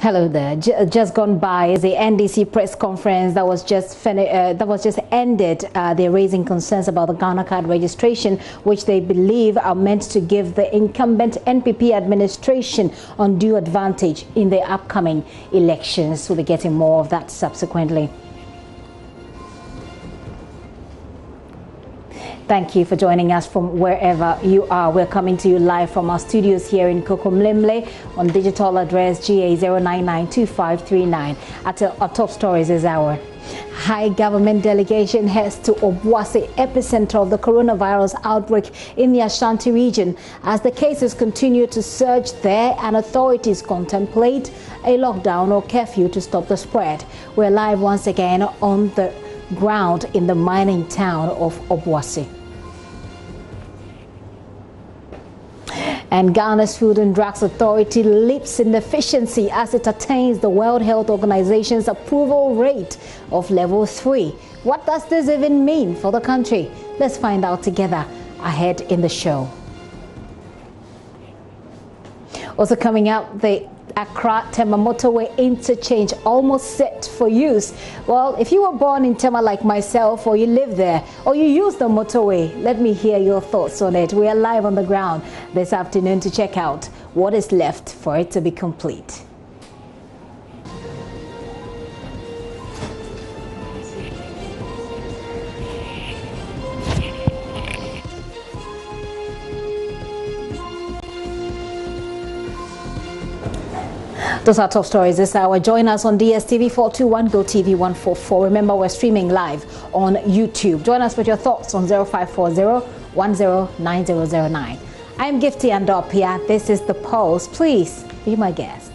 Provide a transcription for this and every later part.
Hello there. Just gone by is the NDC press conference that was just ended. They're raising concerns about the Ghana card registration, which they believe are meant to give the incumbent NPP administration undue advantage in the upcoming elections. We'll be getting more of that subsequently. Thank you for joining us from wherever you are. We're coming to you live from our studios here in Kokomlemle on digital address GA0992539. Our top stories this hour. High government delegation heads to Obuasi, epicenter of the coronavirus outbreak in the Ashanti region. As the cases continue to surge there and authorities contemplate a lockdown or curfew to stop the spread. We're live once again on the ground in the mining town of Obuasi. And Ghana's Food and Drugs Authority leaps in efficiency as it attains the World Health Organization's approval rate of level 3. What does this even mean for the country? Let's find out together ahead in the show. Also coming up, the Accra Tema motorway interchange almost set for use. Well, if you were born in Tema like myself, or you live there, or you use the motorway, let me hear your thoughts on it. We are live on the ground this afternoon to check out what is left for it to be complete. Those are top stories this hour. Join us on DSTV 421, GoTV 144. Remember, we're streaming live on YouTube. Join us with your thoughts on 0540-109009. I'm Gifty Andopia. This is The Pulse. Please be my guest.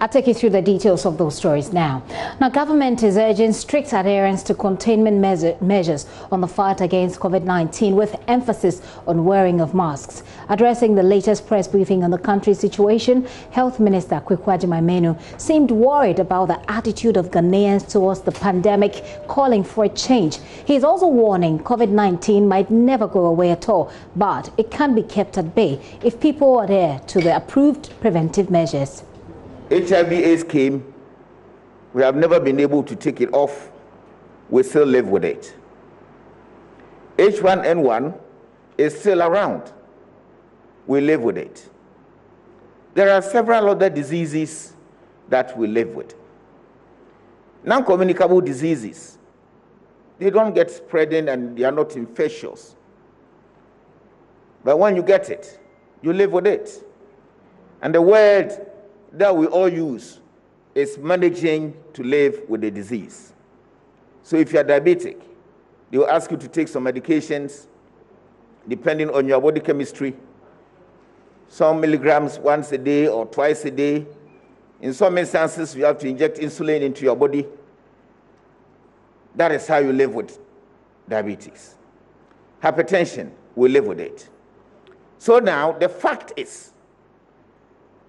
I'll take you through the details of those stories now. Now, government is urging strict adherence to containment measures on the fight against COVID-19 with emphasis on wearing of masks. Addressing the latest press briefing on the country's situation, Health Minister Kweku Menu seemed worried about the attitude of Ghanaians towards the pandemic, calling for a change. He is also warning COVID-19 might never go away at all, but it can be kept at bay if people adhere to the approved preventive measures. HIV/AIDS came, we have never been able to take it off, we still live with it. H1N1 is still around, we live with it. There are several other diseases that we live with. Non-communicable diseases, they don't get spreading and they are not infectious. But when you get it, you live with it. And the word that we all use is managing to live with the disease. So if you are diabetic, they will ask you to take some medications depending on your body chemistry, some milligrams once a day or twice a day. In some instances, you have to inject insulin into your body. That is how you live with diabetes. Hypertension, we live with it. So now the fact is,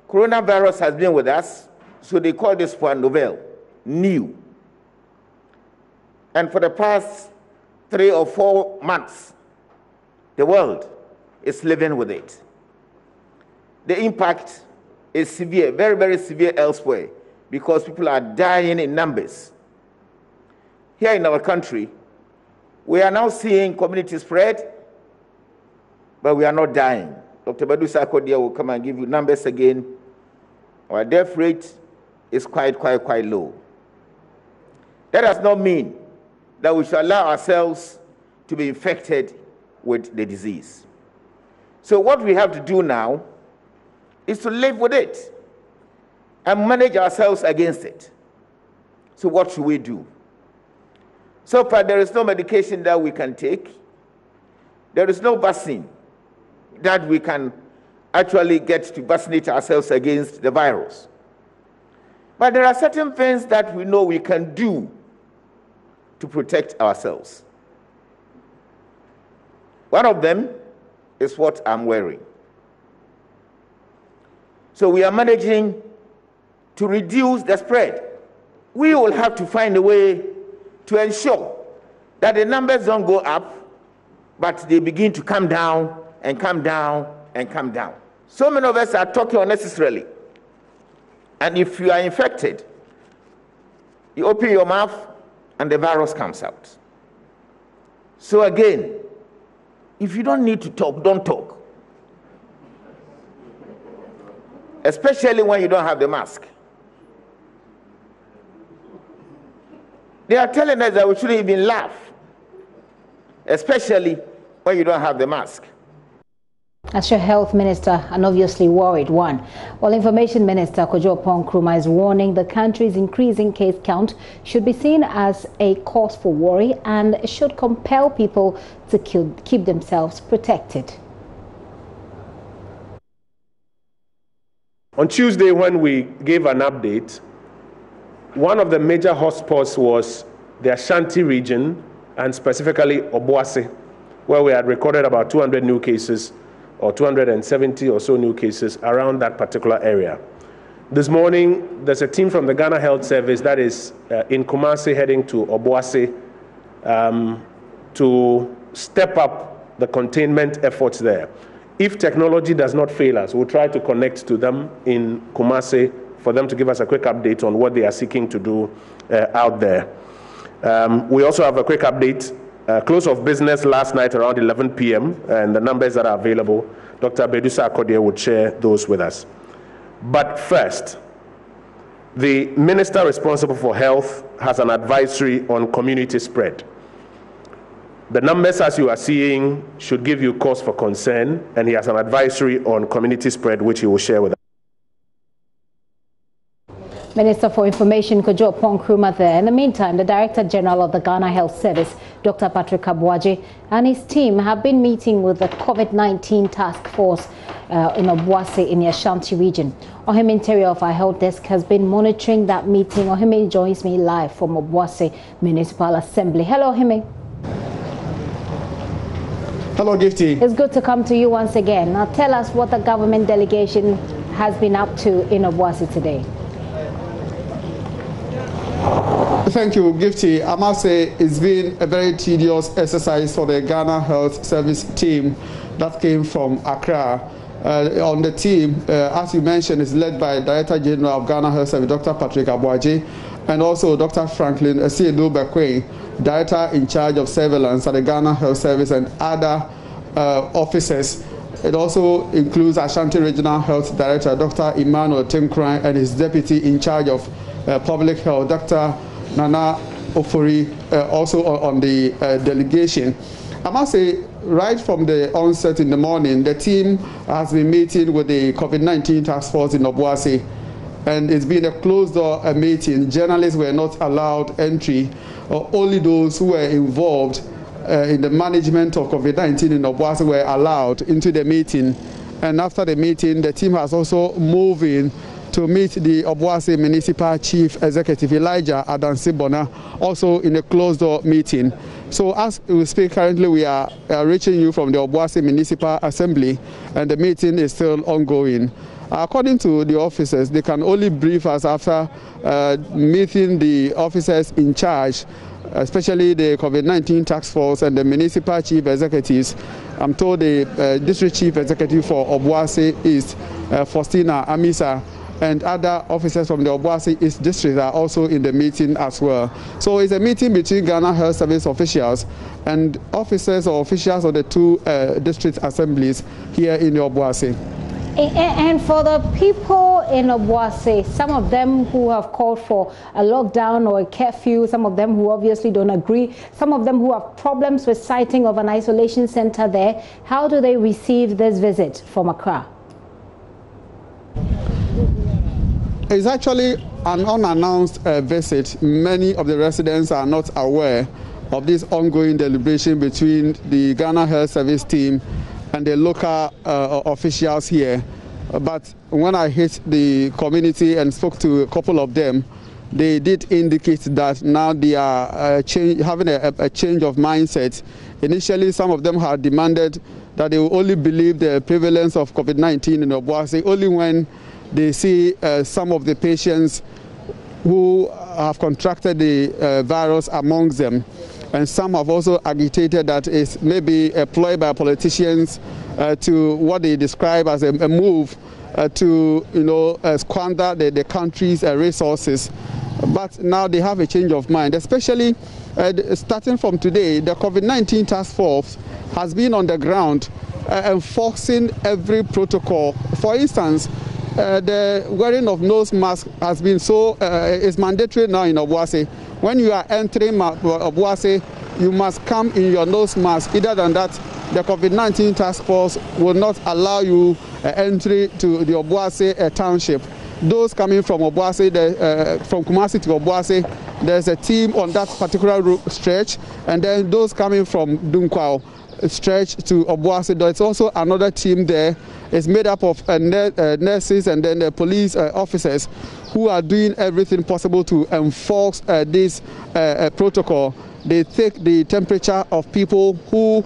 coronavirus has been with us, so they call this one novel, new. And for the past 3 or 4 months, the world is living with it. The impact is severe, very, very severe elsewhere, because people are dying in numbers. Here in our country, we are now seeing community spread, but we are not dying. Dr. Badu Sarkodie will come and give you numbers again. Our death rate is quite low. That does not mean that we should allow ourselves to be infected with the disease. So what we have to do now is to live with it and manage ourselves against it. So what should we do? So far, there is no medication that we can take. There is no vaccine that we can actually get to vaccinate ourselves against the virus. But there are certain things that we know we can do to protect ourselves. One of them is what I'm wearing. So we are managing to reduce the spread. We will have to find a way to ensure that the numbers don't go up, but they begin to come down and come down and come down. So many of us are talking unnecessarily. And if you are infected, you open your mouth and the virus comes out. So again, if you don't need to talk, don't talk. Especially when you don't have the mask. They are telling us that we shouldn't even laugh, especially when you don't have the mask. As your health minister, an obviously worried one. While Information Minister Kojo Nkrumah is warning the country's increasing case count should be seen as a cause for worry and should compel people to keep themselves protected. On Tuesday, when we gave an update, one of the major hotspots was the Ashanti region, and specifically Obuasi, where we had recorded about 200 new cases or 270 or so new cases around that particular area. This morning, there's a team from the Ghana Health Service that is in Kumasi heading to Obuasi to step up the containment efforts there. If technology does not fail us, we'll try to connect to them in Kumasi for them to give us a quick update on what they are seeking to do out there. We also have a quick update. Close of business last night around 11 p.m. and the numbers that are available, Dr. Bedusa Akodie would share those with us. But first, the minister responsible for health has an advisory on community spread. The numbers, as you are seeing, should give you cause for concern, and he has an advisory on community spread, which he will share with us. Minister for Information Kojo Nkrumah there. In the meantime, the Director General of the Ghana Health Service, Dr. Patrick Abuaje, and his team have been meeting with the COVID-19 task force in Obuasi in the Ashanti region. Ohime Interior of our health desk has been monitoring that meeting. Ohime joins me live from Obuasi Municipal Assembly. Hello, Ohime. Hello, Gifty. It's good to come to you once again. Now tell us what the government delegation has been up to in Obuasi today. Thank you, Gifty. I must say it's been a very tedious exercise for the Ghana Health Service team that came from Accra. On the team, as you mentioned, is led by Director General of Ghana Health Service, Dr. Patrick Abuaje, and also Dr. Franklin Esiedu-Bekwe, Director in charge of surveillance at the Ghana Health Service, and other officers. It also includes Ashanti Regional Health Director, Dr. Emmanuel Timkran, and his deputy in charge of public health, Dr. Nana Ofori, also on the delegation. I must say, right from the onset in the morning, the team has been meeting with the COVID-19 task force in Obuasi, and it's been a closed-door meeting. Journalists were not allowed entry, only those who were involved in the management of COVID-19 in Obuasi were allowed into the meeting. And after the meeting, the team has also moved in to meet the Obuasi Municipal Chief Executive Elijah Adansibona, also in a closed-door meeting. So as we speak currently, we are reaching you from the Obuasi Municipal Assembly, and the meeting is still ongoing. According to the officers, they can only brief us after meeting the officers in charge, especially the COVID-19 task force and the municipal chief executives. I'm told the district chief executive for Obuasi East, Faustina Amisa, and other officers from the Obuasi East district are also in the meeting as well. So it's a meeting between Ghana Health Service officials and officers or officials of the two district assemblies here in the Obuasi. And for the people in Obuasi, some of them who have called for a lockdown or a curfew, some of them who obviously don't agree, some of them who have problems with siting of an isolation center there, how do they receive this visit from Accra? It's actually an unannounced visit. Many of the residents are not aware of this ongoing deliberation between the Ghana Health Service team and and the local officials here. But when I hit the community and spoke to a couple of them, they did indicate that now they are having a change of mindset. Initially, some of them had demanded that they will only believe the prevalence of COVID-19 in Obuasi only when they see some of the patients who have contracted the virus amongst them. And some have also agitated that it's maybe a ploy by politicians to what they describe as a move to squander the country's resources. But now they have a change of mind, especially starting from today. The COVID-19 task force has been on the ground enforcing every protocol. For instance, the wearing of nose mask has been is mandatory now in Obuasi. When you are entering Obuasi, you must come in your nose mask. Other than that, the COVID-19 task force will not allow you entry to the Obuasi township. Those coming from Obuasi, from Kumasi to Obuasi, there's a team on that particular stretch, and then those coming from Dunkwao stretch to Obuasi, there's also another team there. It's made up of nurses and then the police officers who are doing everything possible to enforce this protocol. They take the temperature of people who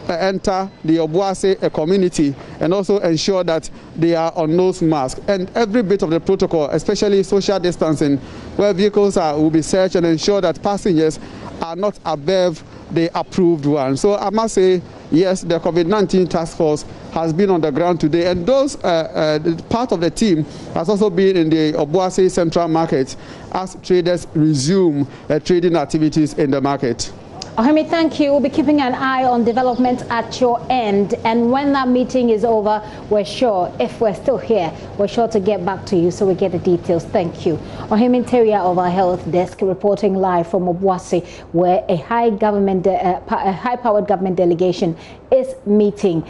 enter the Obuasi community and also ensure that they are on nose mask. And every bit of the protocol, especially social distancing, where vehicles will be searched and ensure that passengers are not above the approved one. So I must say, yes, the COVID-19 task force has been on the ground today, and those part of the team has also been in the Obuasi Central Market as traders resume trading activities in the market. Ohemi, thank you. We'll be keeping an eye on developments at your end. And when that meeting is over, we're sure, if we're still here, we're sure to get back to you so we get the details. Thank you. Ohemi Teria of our health desk reporting live from Obuasi, where a high-powered government delegation is meeting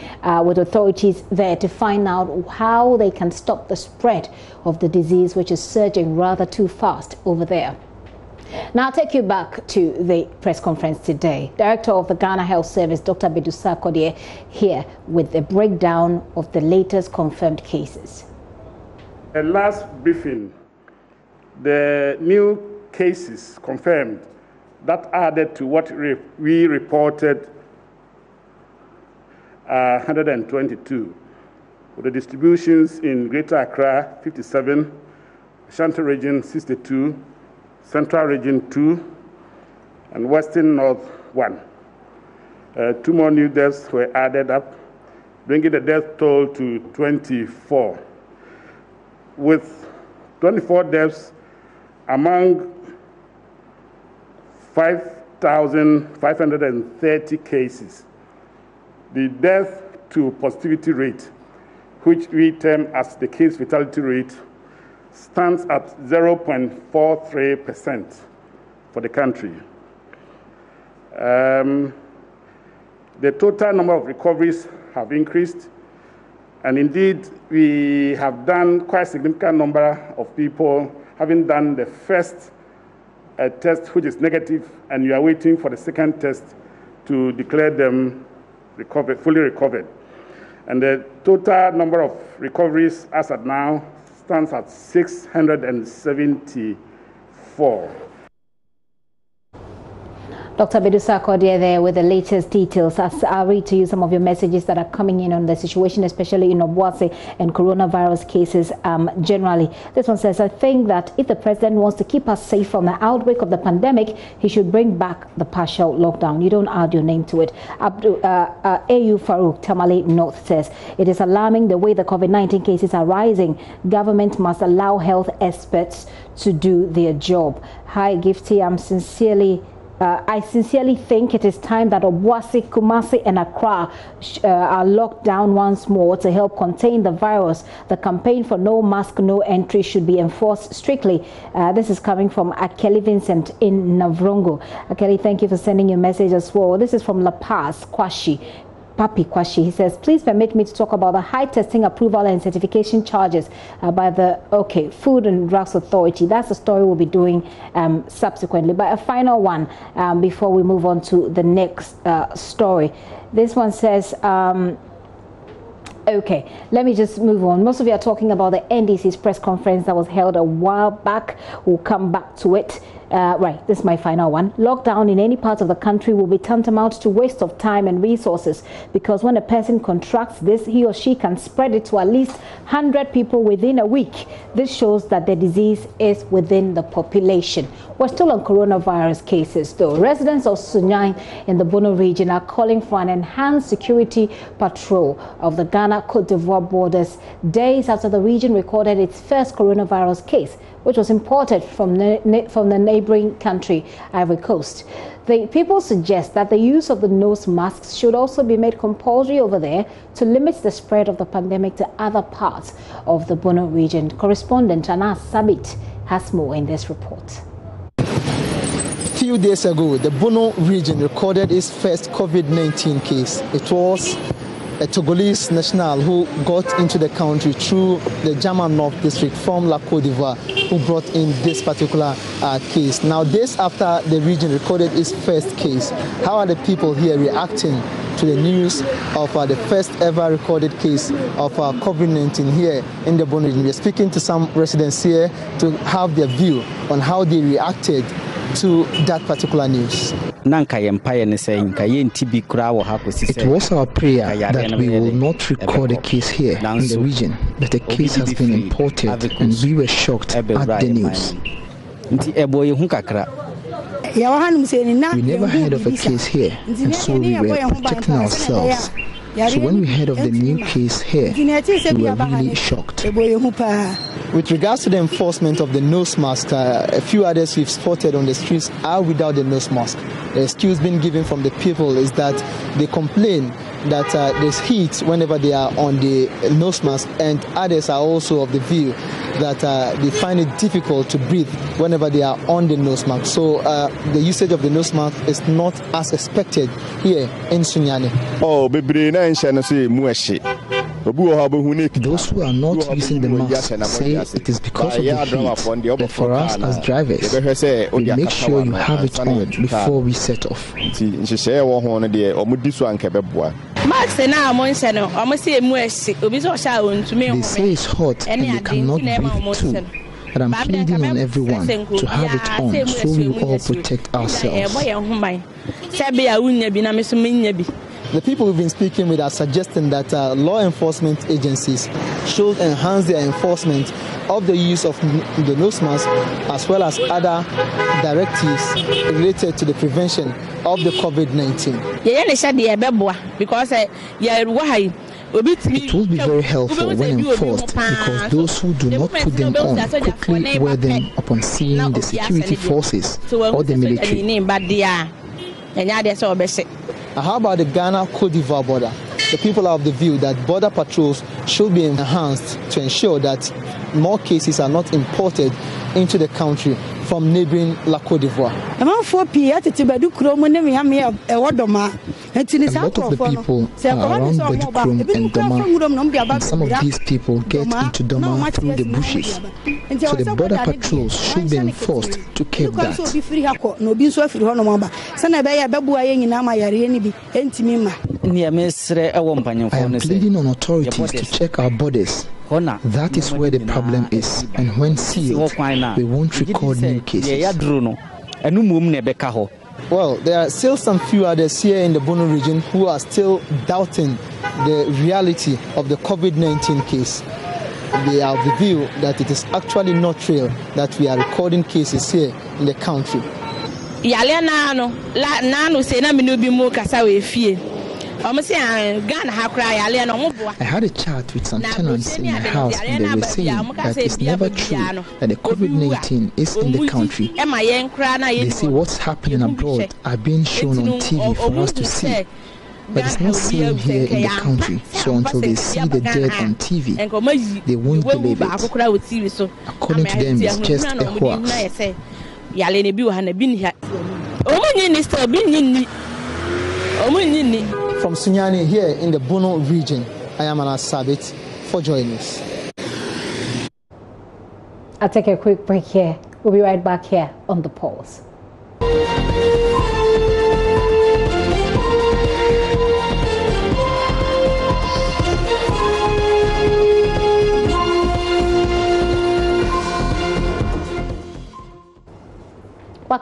with authorities there to find out how they can stop the spread of the disease, which is surging rather too fast over there. Now I'll take you back to the press conference today. Director of the Ghana Health Service, Dr. Bedusa Kodie, here with a breakdown of the latest confirmed cases. At last briefing, the new cases confirmed that added to what we reported 122, with the distributions in Greater Accra 57, Ashanti Region 62, Central Region 2, and Western North 1. 2 more new deaths were added up, bringing the death toll to 24, with 24 deaths among 5,530 cases. The death to positivity rate, which we term as the case fatality rate, stands at 0.43% for the country. The total number of recoveries have increased, and indeed we have done quite a significant number of people having done the first test, which is negative, and you are waiting for the second test to declare them recovered, fully recovered. And the total number of recoveries as at now stands at 674. Dr. Bedusa Kodie there with the latest details. As I'll read to you some of your messages that are coming in on the situation, especially in Obuasi and coronavirus cases generally. This one says, I think that if the president wants to keep us safe from the outbreak of the pandemic, he should bring back the partial lockdown. You don't add your name to it. A.U. Farouk, Tamale North says, it is alarming the way the COVID-19 cases are rising. Government must allow health experts to do their job. Hi, Gifty, I sincerely think it is time that Obuasi, Kumasi and Accra are locked down once more to help contain the virus. The campaign for no mask, no entry should be enforced strictly. This is coming from Akeli Vincent in Navrongo. Akeli, thank you for sending your message as well. This is from La Paz, Kwashi. Papi Kwashi, he says, please permit me to talk about the high testing approval and certification charges by the Food and Drugs Authority. That's the story we'll be doing subsequently. But a final one before we move on to the next story. This one says, Okay, let me just move on. Most of you are talking about the NDC's press conference that was held a while back. We'll come back to it. Right, this is my final one. Lockdown in any part of the country will be tantamount to waste of time and resources, because when a person contracts this, he or she can spread it to at least 100 people within a week. This shows that the disease is within the population. We're still on coronavirus cases though. Residents of Sunyani in the Bono region are calling for an enhanced security patrol of the Ghana-Cote d'Ivoire borders days after the region recorded its first coronavirus case, which was imported from the neighboring country, Ivory Coast. The people suggest that the use of the nose masks should also be made compulsory over there to limit the spread of the pandemic to other parts of the Bono region. Correspondent Anas Sabit has more in this report. A few days ago, the Bono region recorded its first COVID-19 case. It was a Togolese national who got into the country through the German North district from La Côte d'Ivoire, who brought in this particular case. Now, days after the region recorded its first case, how are the people here reacting to the news of the first ever recorded case of COVID-19 here in the Bono region? We're speaking to some residents here to have their view on how they reacted to that particular news. It was our prayer that we will not record a case here in the region, but a case has been imported and we were shocked at the news. We never heard of a case here, and so we were protecting ourselves. So when we heard of the new case here, we were really shocked. With regards to the enforcement of the nose mask, a few others we've spotted on the streets are without the nose mask. The excuse being given from the people is that they complain that there's heat whenever they are on the nose mask, and others are also of the view that they find it difficult to breathe whenever they are on the nose mask. So the usage of the nose mask is not as expected here in Sunyani. Those who are not using the mask say it is because of the heat, but for us as drivers, we make sure you have it on before we set off. They say it's hot and you cannot breathe too. But I'm pleading on everyone to have it on so we all protect ourselves. The people we've been speaking with are suggesting that law enforcement agencies should enhance their enforcement of the use of the nose mask, as well as other directives related to the prevention of the COVID-19. It will be very helpful when enforced, because those who do not put them on quickly wear them upon seeing the security forces or the military. How about the Ghana-Cote d'Ivoire border? The people are of the view that border patrols should be enhanced to ensure that more cases are not imported into the country from neighboring La Côte d'Ivoire. A lot of the people are around Bedukrom and Doma, and some of these people get into Doma through the bushes. So the border patrols should be enforced to keep that. I am pleading on authorities to check our borders. That is where the problem is, and when sealed, we won't record new cases. Well, there are still some few others here in the Bono region who are still doubting the reality of the COVID-19 case. They are of the view that it is actually not real that we are recording cases here in the country. I had a chat with some tenants in my house, and they were saying that it's never true that the COVID-19 is in the country. They say what's happening abroad are being shown on TV for us to see, but it's not seen here in the country. So until they see the dead on TV, they won't believe it. According to them, it's just a hoax. From Sunyani here in the Bono region, I am Anas Sabit for JoyNews. I'll take a quick break here. We'll be right back here on The Pulse.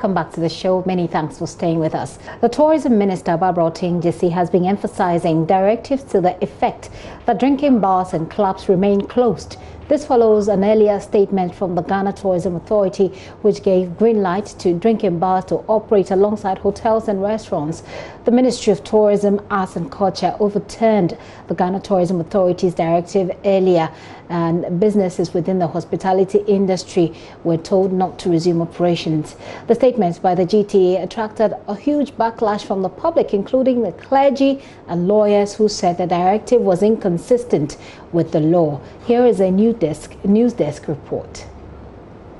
Welcome back to the show. Many thanks for staying with us. The Tourism Minister, Barbara Otinjesi, has been emphasizing directives to the effect that drinking bars and clubs remain closed. This follows an earlier statement from the Ghana Tourism Authority, which gave green light to drinking bars to operate alongside hotels and restaurants. The Ministry of Tourism, Arts and Culture overturned the Ghana Tourism Authority's directive earlier, and businesses within the hospitality industry were told not to resume operations. The statements by the GTA attracted a huge backlash from the public, including the clergy and lawyers who said the directive was inconsistent with the law. Here is a news desk report.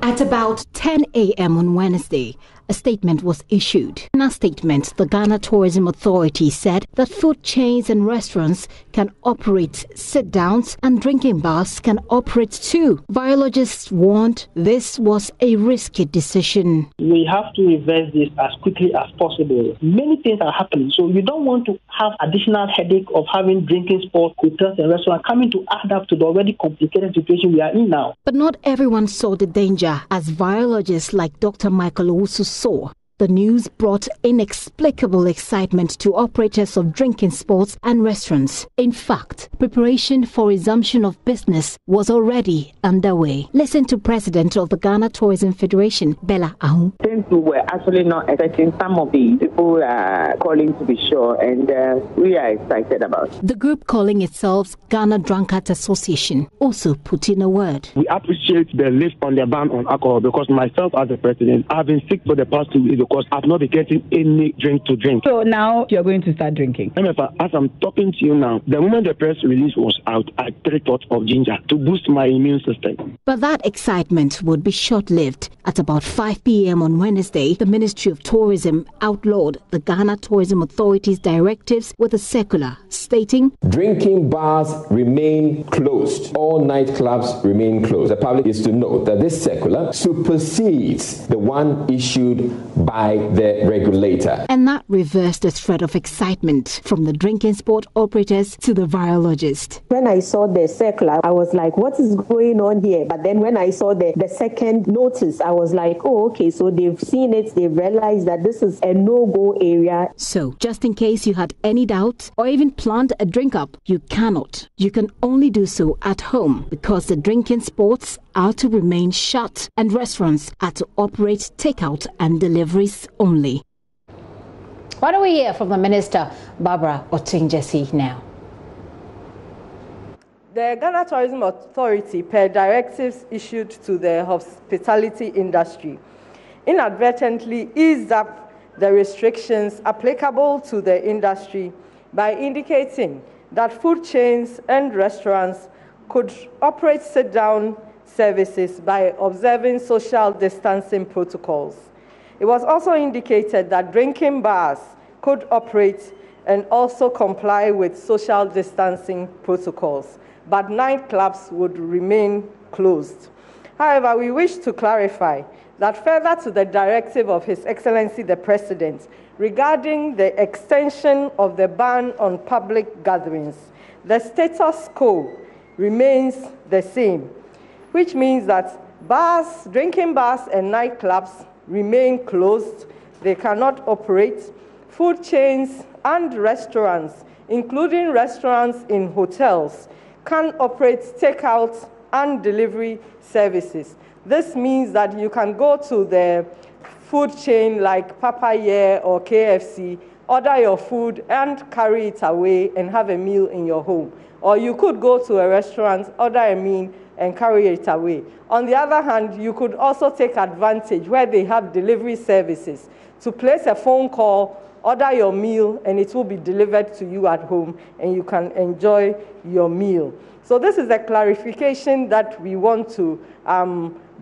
At about 10 a.m. on Wednesday, a statement was issued. In a statement, the Ghana Tourism Authority said that food chains and restaurants can operate sit-downs and drinking bars can operate too. Virologists warned this was a risky decision. We have to reverse this as quickly as possible. Many things are happening, so you don't want to have additional headache of having drinking spots, hotels and restaurants coming to add up to the already complicated situation we are in now. But not everyone saw the danger, as virologists like Dr. Michael Owusu saw. The news brought inexplicable excitement to operators of drinking spots and restaurants. In fact, preparation for resumption of business was already underway. Listen to President of the Ghana Tourism Federation, Bella Ahun. Since we were actually not expecting, some of the people are calling to be sure, and we are excited about it. The group, calling itself Ghana Drunkards Association, also put in a word. We appreciate the lift on the ban on alcohol, because myself as the president, I've been sick for the past 2 weeks because I've not been getting any drink to drink. So now you're going to start drinking? As I'm talking to you now, the moment the press release was out, I thought of ginger to boost my immune system. But that excitement would be short-lived. At about 5 p.m. on Wednesday, the Ministry of Tourism outlawed the Ghana Tourism Authority's directives with a circular stating, drinking bars remain closed. All nightclubs remain closed. The public is to note that this circular supersedes the one issued by the regulator. And that reversed the thread of excitement from the drinking sport operators to the virologist. When I saw the circular, I was like, what is going on here? But then when I saw the second notice, I was like, oh, okay, so they've seen it, they've realized that this is a no-go area. So, just in case you had any doubt or even planned a drink up, you cannot. You can only do so at home, because the drinking sports are to remain shut and restaurants are to operate takeout and deliveries only. Why don't we hear from the Minister, Barbara Otinjesi, now? The Ghana Tourism Authority, per directives issued to the hospitality industry, inadvertently eased up the restrictions applicable to the industry by indicating that food chains and restaurants could operate sit-down services by observing social distancing protocols. It was also indicated that drinking bars could operate and also comply with social distancing protocols, but nightclubs would remain closed. However, we wish to clarify that further to the directive of His Excellency the President regarding the extension of the ban on public gatherings, the status quo remains the same, which means that bars, drinking bars and nightclubs remain closed. They cannot operate. Food chains and restaurants, including restaurants in hotels, can operate takeout and delivery services. This means that you can go to the food chain like Papaya or KFC, order your food and carry it away and have a meal in your home. Or you could go to a restaurant, order a meal and carry it away. On the other hand, you could also take advantage where they have delivery services to place a phone call, order your meal, and it will be delivered to you at home and you can enjoy your meal. So this is a clarification that we want to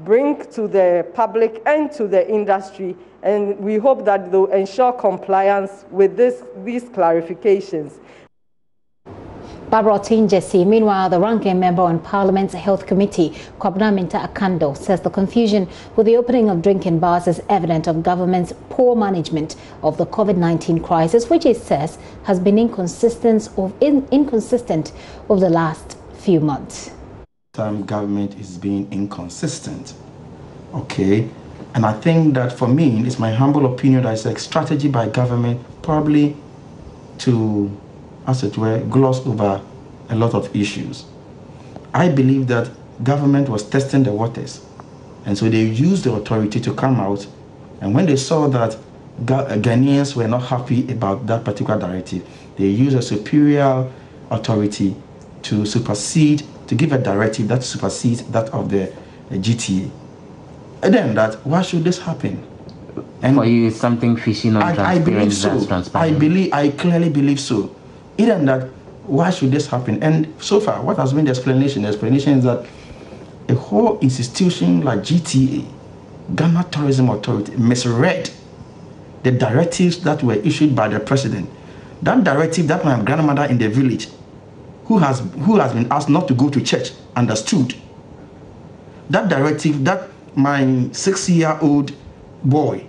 bring to the public and to the industry, and we hope that they'll ensure compliance with these clarifications. Barbara Otinjesi. Meanwhile, the ranking member on Parliament's Health Committee, Kwabena Minta Akando, says the confusion with the opening of drinking bars is evident of government's poor management of the COVID-19 crisis, which it says has been inconsistent over the last few months. Government is being inconsistent. Okay, And I think that for me, it's my humble opinion that it's a strategy by government probably to, as it were, gloss over a lot of issues. I believe that government was testing the waters. And so they used the authority to come out. And when they saw that Ghanaians were not happy about that particular directive, they used a superior authority to supersede, to give a directive that supersedes that of the GTA. And then that, why should this happen? And for you, it's something fishy, not I believe so. I clearly believe so. Even that, why should this happen? And so far, what has been the explanation? The explanation is that a whole institution like GTA, Ghana Tourism Authority, misread the directives that were issued by the president. That directive that my grandmother in the village, who has been asked not to go to church, understood. That directive that my 6-year-old boy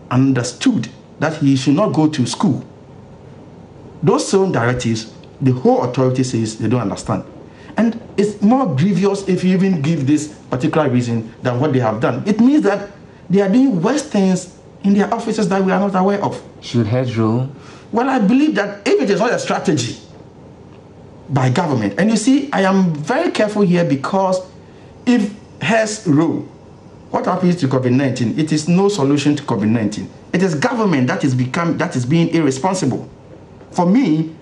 understood that he should not go to school. Those same directives, the whole authority says they don't understand. And it's more grievous if you even give this particular reason than what they have done. It means that they are doing worse things in their offices that we are not aware of. Should heads roll? Well, I believe that if it is not a strategy by government, and you see, I am very careful here because if heads roll, what happens to COVID-19? It is no solution to COVID-19. It is government that is being irresponsible. For me,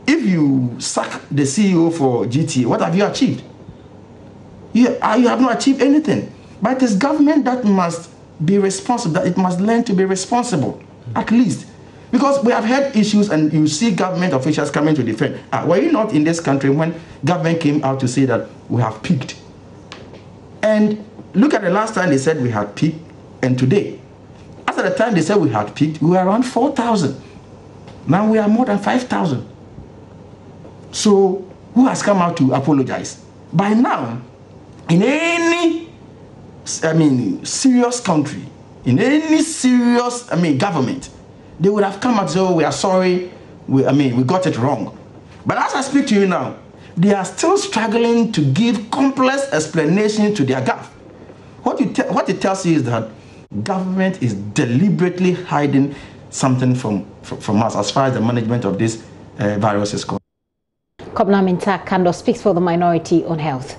if you sack the CEO for GTA, what have you achieved? You have not achieved anything. But it is government that must be responsible, that it must learn to be responsible, at least. Because we have had issues and you see government officials coming to defend. Were you not in this country when government came out to say that we have peaked? And look at the last time they said we had peaked and today. After the time they said we had peaked, we were around 4,000. Now we are more than 5,000. So who has come out to apologize? By now, in any, serious country, in any serious, government, they would have come out and say, oh, we are sorry, we got it wrong. But as I speak to you now, they are still struggling to give complex explanation to their gaffe. What it tells you is that government is deliberately hiding something from us as far as the management of this virus is concerned. Kobna Mintak Kando speaks for the minority on health.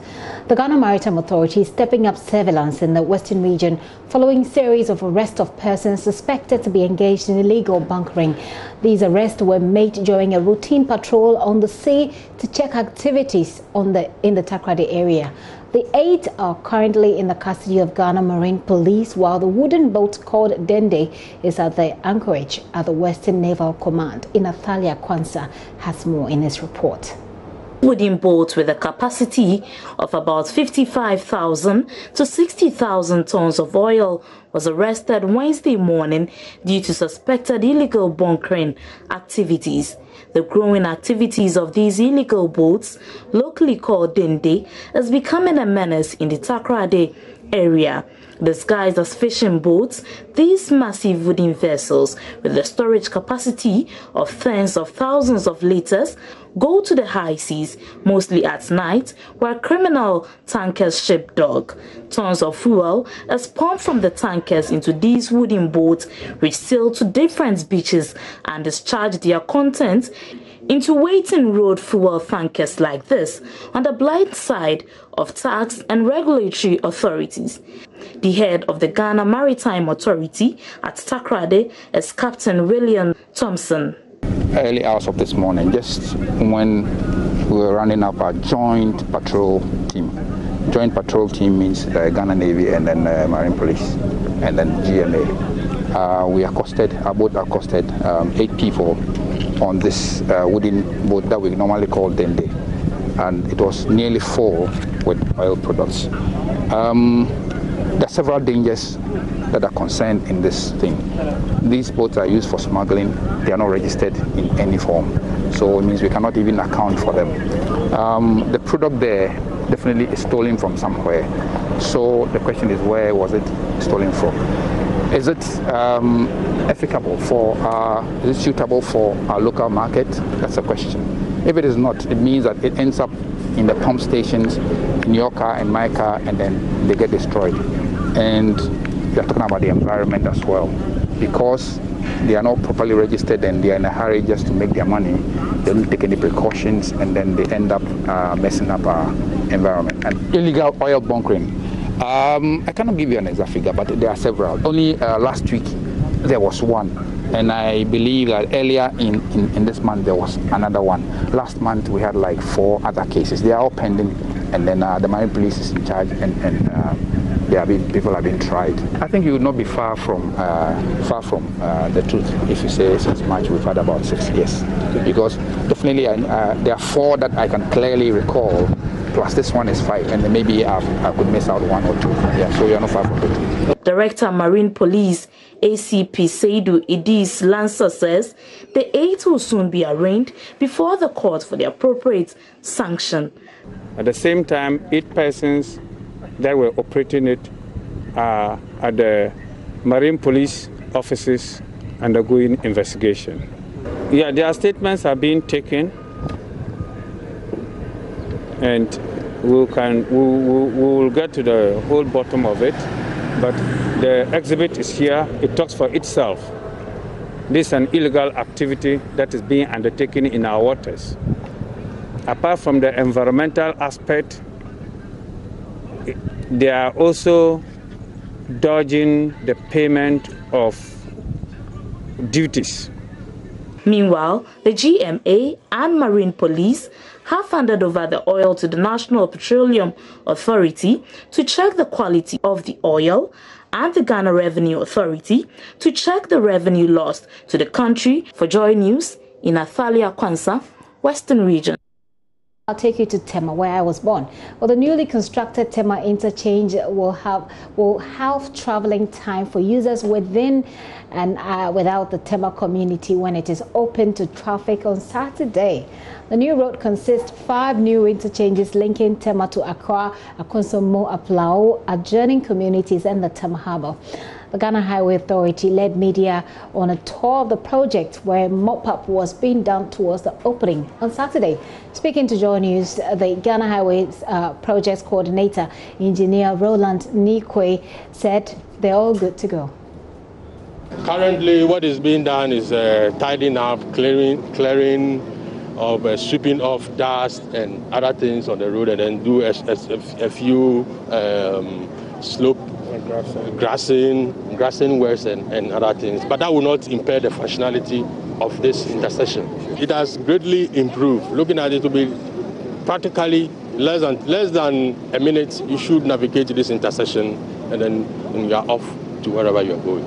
The Ghana Maritime Authority is stepping up surveillance in the Western region following series of arrests of persons suspected to be engaged in illegal bunkering. These arrests were made during a routine patrol on the sea to check activities in the Takoradi area. The 8 are currently in the custody of Ghana Marine Police, while the wooden boat called Dende is at the anchorage at the Western Naval Command. Inathalia Kwanza has more in his report. Wooden boat with a capacity of about 55,000 to 60,000 tons of oil was arrested Wednesday morning due to suspected illegal bunkering activities. The growing activities of these illegal boats, locally called Dende, is becoming a menace in the Takoradi area. Disguised as fishing boats, these massive wooden vessels with a storage capacity of tens of thousands of liters go to the high seas, mostly at night, where criminal tankers ship dock. Tons of fuel is pumped from the tankers into these wooden boats, which sail to different beaches and discharge their contents into waiting road fuel tankers like this on the blind side of tax and regulatory authorities. The head of the Ghana Maritime Authority at Takoradi is Captain William Thompson. Early hours of this morning, just when we were running up our joint patrol team. Joint patrol team means the Ghana Navy and then Marine Police and then GMA. We accosted, our boat accosted 8 people on this wooden boat that we normally call Dende, and it was nearly full with oil products. There are several dangers that are concerned in this thing. These boats are used for smuggling. They are not registered in any form, so it means we cannot even account for them. The product there definitely is stolen from somewhere. So the question is, where was it stolen from? Is it applicable for is it suitable for our local market? That's a question. If it is not, it means that it ends up in the pump stations, in your car and my car, and then they get destroyed. And we are talking about the environment as well. Because they are not properly registered and they are in a hurry just to make their money, they don't take any precautions and then they end up messing up our environment. And illegal oil bunkering, I cannot give you an exact figure, but there are several. Only last week there was one, and I believe that earlier in this month there was another one. Last month we had like 4 other cases. They are all pending, and then the Marine Police is in charge, and people are being tried. I think you would not be far from the truth if you say since March we've had about 6 years, because definitely there are 4 that I can clearly recall, plus this one is 5, and then maybe I could miss out 1 or 2. Yeah, so you're not far from the truth. Director Marine Police ACP Seidu Idis Lancer says the 8 will soon be arraigned before the court for the appropriate sanction. At the same time, 8 persons that were operating it are at the Marine Police offices undergoing investigation. Yeah, their statements are being taken, and we will get to the whole bottom of it. But the exhibit is here. It talks for itself. This is an illegal activity that is being undertaken in our waters. Apart from the environmental aspect, they are also dodging the payment of duties. Meanwhile, the GMA and Marine Police have handed over the oil to the National Petroleum Authority to check the quality of the oil, and the Ghana Revenue Authority to check the revenue lost to the country. For Joy News in Athalia Kwanza, Western Region. I'll take you to Tema, where I was born. Well, the newly constructed Tema interchange will have traveling time for users within and without the Tema community when it is open to traffic on Saturday. The new road consists of 5 new interchanges linking Tema to Accra, Akosombo, Aplao, adjoining communities, and the Tema Harbour. The Ghana Highway Authority led media on a tour of the project where mop-up was being done towards the opening on Saturday. Speaking to JoyNews, the Ghana Highway Projects Coordinator, Engineer Roland Nikwe, said they're all good to go. Currently, what is being done is tidying up, clearing of sweeping off dust and other things on the road, and then do a few slope grassing works and other things. But that will not impair the functionality of this intersection. It has greatly improved. Looking at it, will be practically less than a minute. You should navigate this intersection, and then you are off to wherever you are going.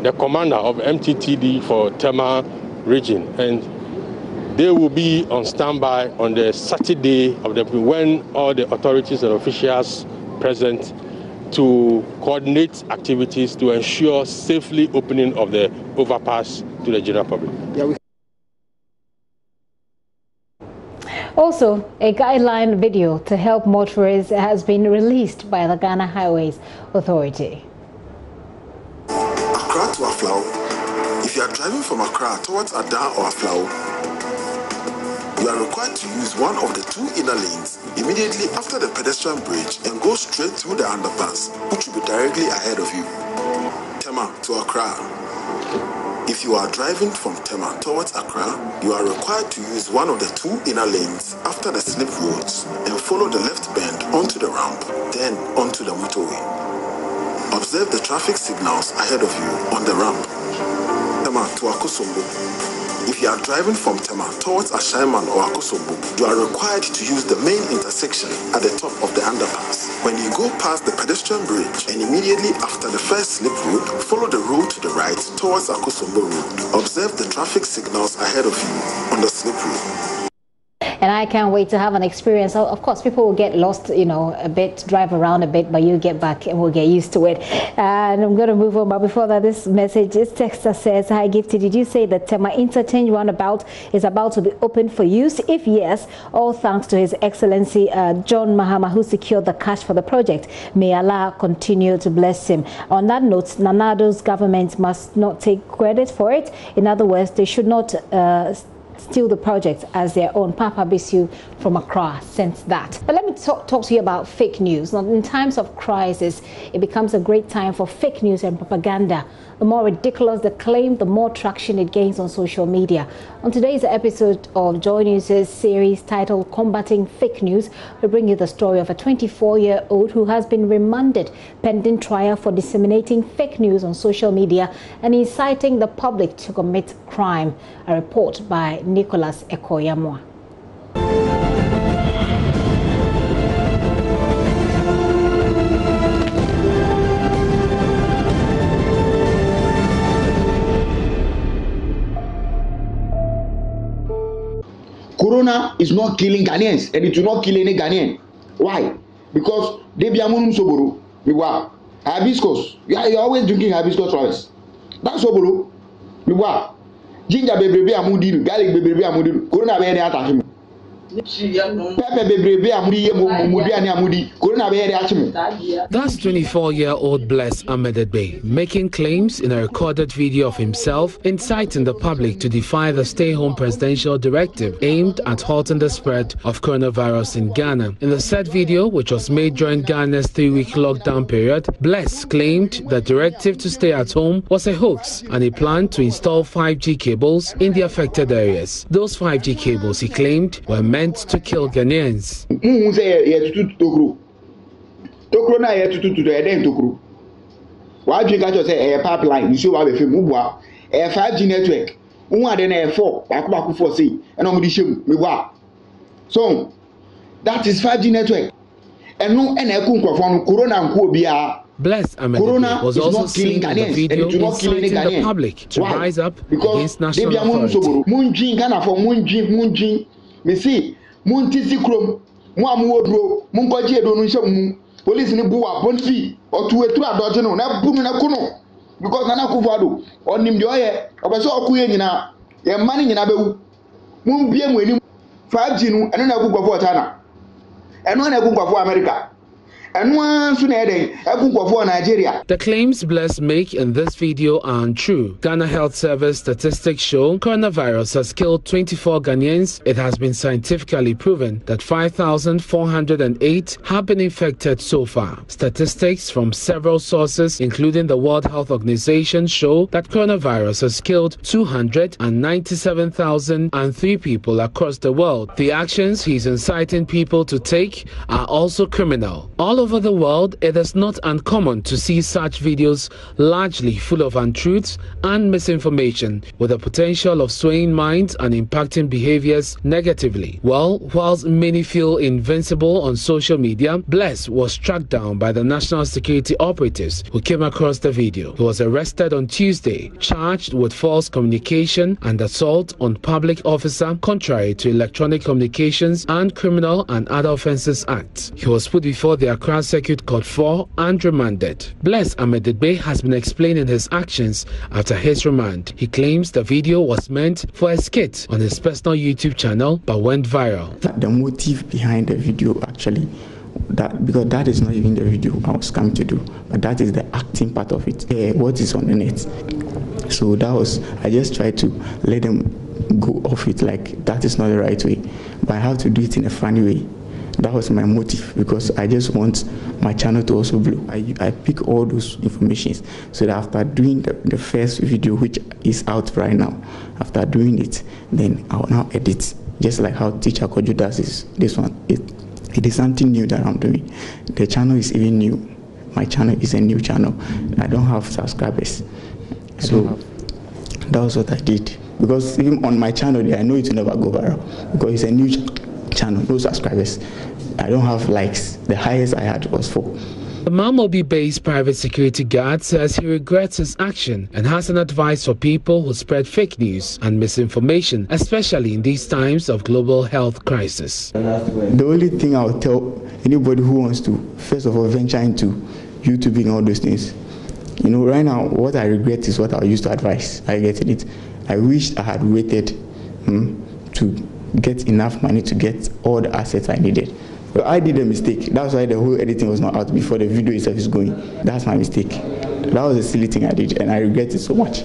The commander of MTTD for Tema region, and they will be on standby on the Saturday of the when all the authorities and officials present to coordinate activities to ensure safely opening of the overpass to the general public. Also, a guideline video to help motorists has been released by the Ghana Highways Authority. Accra to Aflao. If you are driving from Accra towards Ada or Aflao, you are required to use one of the 2 inner lanes immediately after the pedestrian bridge and go straight through the underpass, which will be directly ahead of you. Tema to Accra. If you are driving from Tema towards Accra, you are required to use one of the 2 inner lanes after the slip roads and follow the left bend onto the ramp, then onto the motorway. Observe the traffic signals ahead of you on the ramp. Tema to Akosombo. If you are driving from Tema towards Ashaiman or Akosombo, you are required to use the main intersection at the top of the underpass. When you go past the pedestrian bridge and immediately after the first slip road, follow the road to the right towards Akosombo Road. Observe the traffic signals ahead of you on the slip road. And I can't wait to have an experience. Of course, people will get lost, a bit, drive around a bit, but you get back and we'll get used to it. And I'm going to move on. But before that, this message, this texter says, "Hi, Gifty, did you say that Tema Interchange roundabout is about to be open for use? If yes, all thanks to His Excellency John Mahama, who secured the cash for the project. May Allah continue to bless him." On that note, Nanado's government must not take credit for it. In other words, they should not steal the project as their own. Papa Bisu from Accra sent that. But let me talk to you about fake news. Now, in times of crisis, it becomes a great time for fake news and propaganda. The more ridiculous the claim, the more traction it gains on social media. On today's episode of JoyNews' series titled Combating Fake News, we bring you the story of a 24-year-old who has been remanded pending trial for disseminating fake news on social media and inciting the public to commit crime. A report by Nicholas Ekoyamwa. Corona is not killing Ghanaians, and it will not kill any Ghanaian. Why? Because they be amunum soboro. Miwa hibiscus. You're always drinking hibiscus flowers. That's soboro. Miwa ginger bebrebe amudi, garlic bebrebe amudi. Corona be any attack him. Pepper bebrebe amudi ani amudi. Corona be any attack him. That's 24-year-old Bless Amedebe making claims in a recorded video of himself inciting the public to defy the stay-home presidential directive aimed at halting the spread of coronavirus in Ghana. In the said video, which was made during Ghana's 3-week lockdown period, Bless claimed the directive to stay at home was a hoax and he planned to install 5G cables in the affected areas. Those 5G cables, he claimed, were meant to kill Ghanaians. Tokro na ye tutu to eden tokro. Wa dwe ka cho say pipeline you see wa be fe mu bua 5G network. Won ade na 4 baako 4 say e no mo di shem me bua. So that is 5G network. Eno e na eku nkrofo no corona nko obia. Bless Amedebe was also seen in the video inciting the public to rise up against national authority. Munjin Ghana for munjin. Me see muntisi krom mu amwodro munkoji edo no nshamu. Police ni buwa bonfi otuwetu adoje no na bunu na kuno because Nana Akufo-Addo onim de oye obeso okuye nyina ye mani nyina bewu mun bie mu enim 5G no eno na Akufo China eno na Akufo America. The claims Bless make in this video are untrue. Ghana Health Service statistics show coronavirus has killed 24 Ghanaians. It has been scientifically proven that 5,408 have been infected so far. Statistics from several sources, including the World Health Organization, show that coronavirus has killed 297,003 people across the world. The actions he's inciting people to take are also criminal. All over the world, it is not uncommon to see such videos largely full of untruths and misinformation with the potential of swaying minds and impacting behaviors negatively. Well, whilst many feel invincible on social media, Bless was struck down by the national security operatives who came across the video. He was arrested on Tuesday, charged with false communication and assault on public officer contrary to Electronic Communications and Criminal and Other Offences Act. He was put before the Accra Circuit Court 4 and remanded. Bless Amedebe has been explaining his actions after his remand. He claims the video was meant for a skit on his personal YouTube channel but went viral. The motive behind the video actually, because that is not even the video I was coming to do, but that is the acting part of it. What is on the net. So that was, I just tried to let them go off it like that is not the right way, but I have to do it in a funny way. That was my motive because I just want my channel to also blow. I pick all those informations so that after doing the first video, which is out right now, after doing it, then I'll now edit, just like how Teacher Kojo does this one. It is something new that I'm doing. The channel is even new. My channel is a new channel. I don't have subscribers. So that was what I did. Because even on my channel, I know it will never go viral because it's a new channel, no subscribers. I don't have likes. The highest I had was 4. The Mamobi-based private security guard says he regrets his action and has an advice for people who spread fake news and misinformation, especially in these times of global health crisis. The only thing I'll tell anybody who wants to, first of all, venture into YouTube and all those things, you know, right now, what I regret is what I used to advise. I get it. I wish I had waited to get enough money to get all the assets I needed. But I did a mistake. That's why the whole editing was not out before the video itself is going. That's my mistake. That was a silly thing I did, and I regret it so much.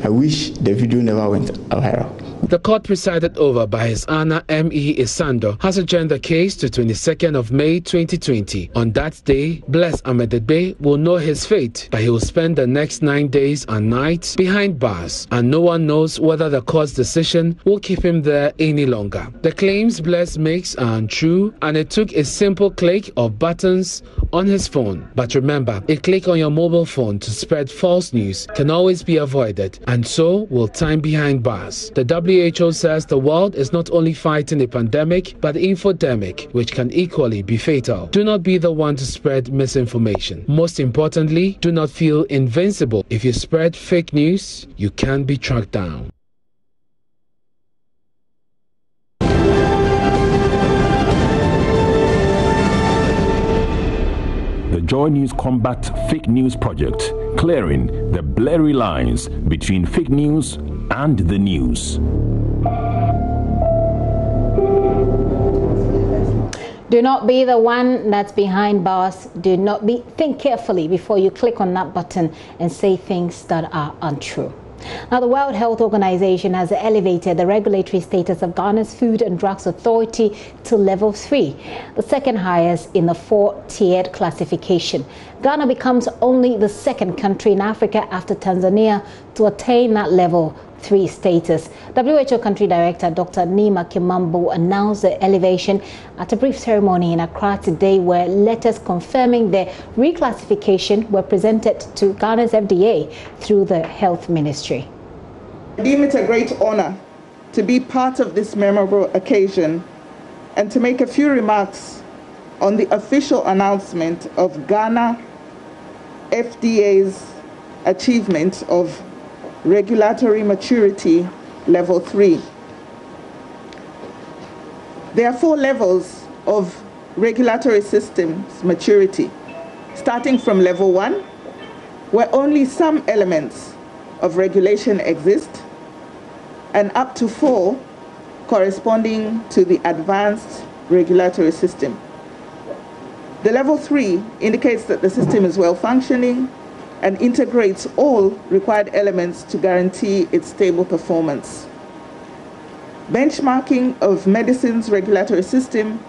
I wish the video never went viral. The court presided over by His Honor M.E. Isando has adjourned the case to 22nd of May 2020. On that day, Bless Amedebe will know his fate, but he will spend the next 9 days and nights behind bars, and no one knows whether the court's decision will keep him there any longer. The claims Bless makes are untrue, and it took a simple click of buttons on his phone. But remember, a click on your mobile phone to spread false news can always be avoided, and so will time behind bars. The WHO says the world is not only fighting a pandemic, but infodemic, which can equally be fatal. Do not be the one to spread misinformation. Most importantly, do not feel invincible. If you spread fake news, you can be tracked down. The JoyNews Combat Fake News Project, clearing the blurry lines between fake news and the news. Do not be the one that's behind bars. Think carefully before you click on that button and say things that are untrue. Now, the World Health Organization has elevated the regulatory status of Ghana's Food and Drugs Authority to level 3, the second highest in the 4-tiered classification. Ghana becomes only the second country in Africa after Tanzania to attain that level 3 status. WHO Country Director Dr. Nima Kimambo announced the elevation at a brief ceremony in Accra today, where letters confirming their reclassification were presented to Ghana's FDA through the Health Ministry. I deem it a great honor to be part of this memorable occasion and to make a few remarks on the official announcement of Ghana FDA's achievement of regulatory maturity level 3. There are 4 levels of regulatory systems maturity, starting from level 1, where only some elements of regulation exist, and up to 4 corresponding to the advanced regulatory system. The level 3 indicates that the system is well functioning and integrates all required elements to guarantee its stable performance. Benchmarking of medicines regulatory system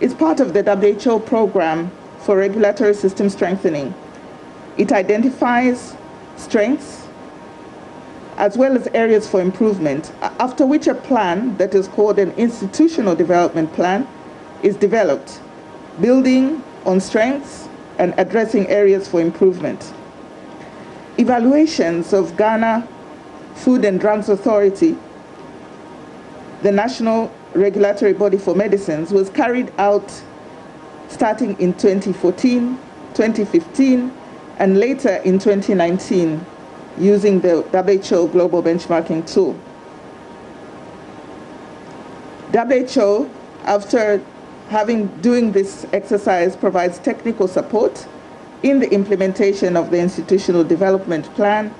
is part of the WHO program for regulatory system strengthening. It identifies strengths as well as areas for improvement, after which a plan that is called an institutional development plan is developed, building on strengths and addressing areas for improvement. Evaluations of Ghana Food and Drugs Authority, the national regulatory body for medicines, was carried out starting in 2014, 2015, and later in 2019 using the WHO Global Benchmarking Tool. WHO, after doing this exercise, provides technical support in the implementation of the institutional development plan,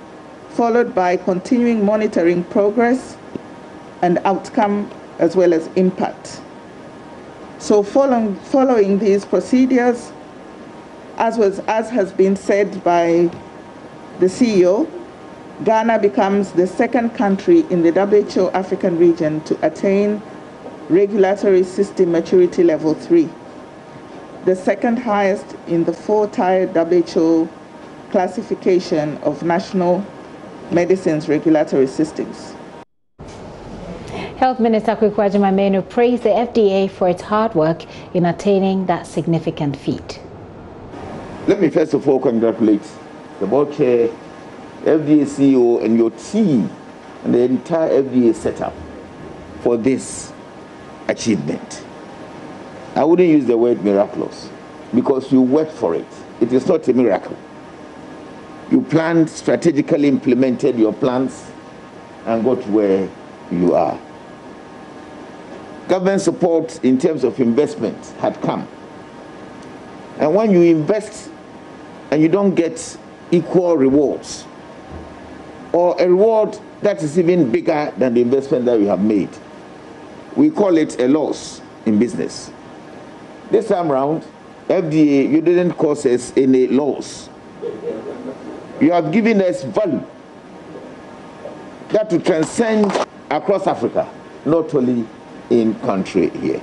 followed by continuing monitoring progress and outcome as well as impact. So following these procedures, as has been said by the CEO, Ghana becomes the second country in the WHO African region to attain regulatory system maturity level 3, the second highest in the 4-tiered WHO classification of national medicines regulatory systems. Health Minister Kwaku Agyeman-Manu praised the FDA for its hard work in attaining that significant feat. Let me first of all congratulate the board chair, FDA CEO, and your team and the entire FDA setup for this achievement. I wouldn't use the word miraculous because you worked for it. It is not a miracle. You planned, strategically implemented your plans, and got where you are. Government support in terms of investment had come. And when you invest and you don't get equal rewards, or a reward that is even bigger than the investment that you have made, we call it a loss in business. This time around, FDA, you didn't cause us any loss. You have given us value that will transcend across Africa, not only in country here.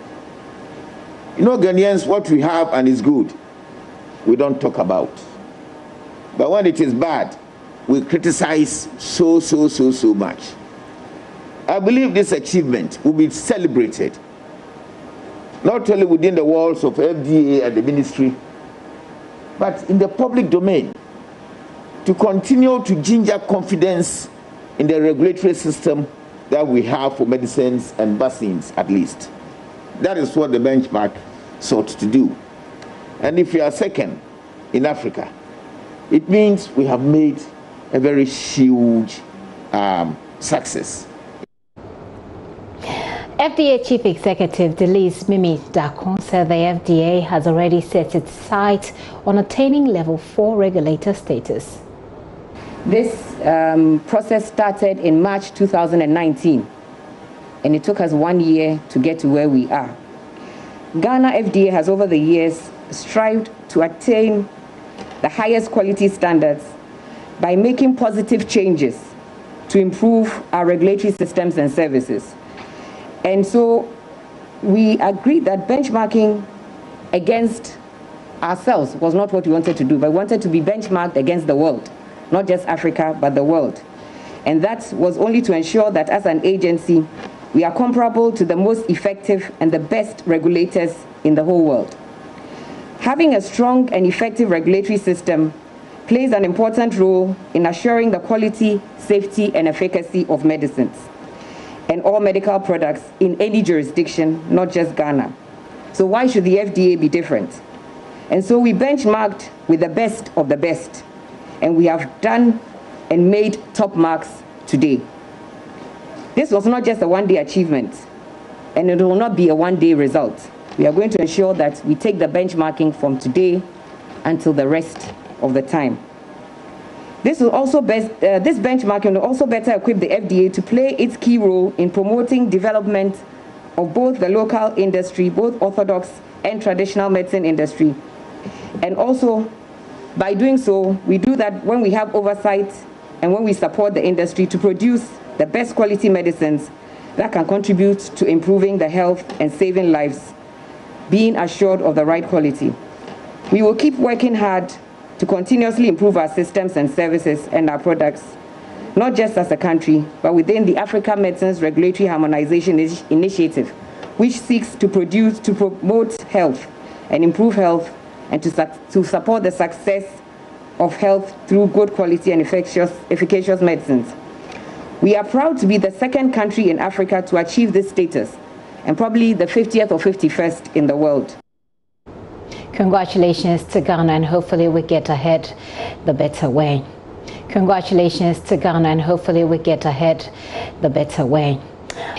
You know, Ghanaians, what we have and is good, we don't talk about. But when it is bad, we criticize so much. I believe this achievement will be celebrated, not only within the walls of FDA and the ministry, but in the public domain, to continue to ginger confidence in the regulatory system that we have for medicines and vaccines, at least. That is what the benchmark sought to do. And if we are second in Africa, it means we have made a very huge success. FDA Chief Executive Delise Mimi Dakon said the FDA has already set its sights on attaining level 4 regulator status. This process started in March 2019, and it took us 1 year to get to where we are. Ghana FDA has over the years strived to attain the highest quality standards by making positive changes to improve our regulatory systems and services. And so we agreed that benchmarking against ourselves was not what we wanted to do, but we wanted to be benchmarked against the world, not just Africa, but the world. And that was only to ensure that as an agency, we are comparable to the most effective and the best regulators in the whole world. Having a strong and effective regulatory system plays an important role in assuring the quality, safety, and efficacy of medicines and all medical products in any jurisdiction, not just Ghana. So why should the FDA be different? And so we benchmarked with the best of the best, and we have done and made top marks today. This was not just a one-day achievement, and it will not be a one-day result. We are going to ensure that we take the benchmarking from today until the rest of the time. This benchmarking will also better equip the FDA to play its key role in promoting development of both the local industry, both orthodox and traditional medicine industry. And also, by doing so, we do that when we have oversight and when we support the industry to produce the best quality medicines that can contribute to improving the health and saving lives, being assured of the right quality. We will keep working hard to continuously improve our systems and services and our products, not just as a country, but within the Africa Medicines Regulatory Harmonization Initiative, which seeks to promote health and improve health and to support the success of health through good quality and efficacious medicines. We are proud to be the second country in Africa to achieve this status, and probably the 50th or 51st in the world. Congratulations to Ghana, and hopefully we get ahead the better way. Congratulations to Ghana, and hopefully we get ahead the better way.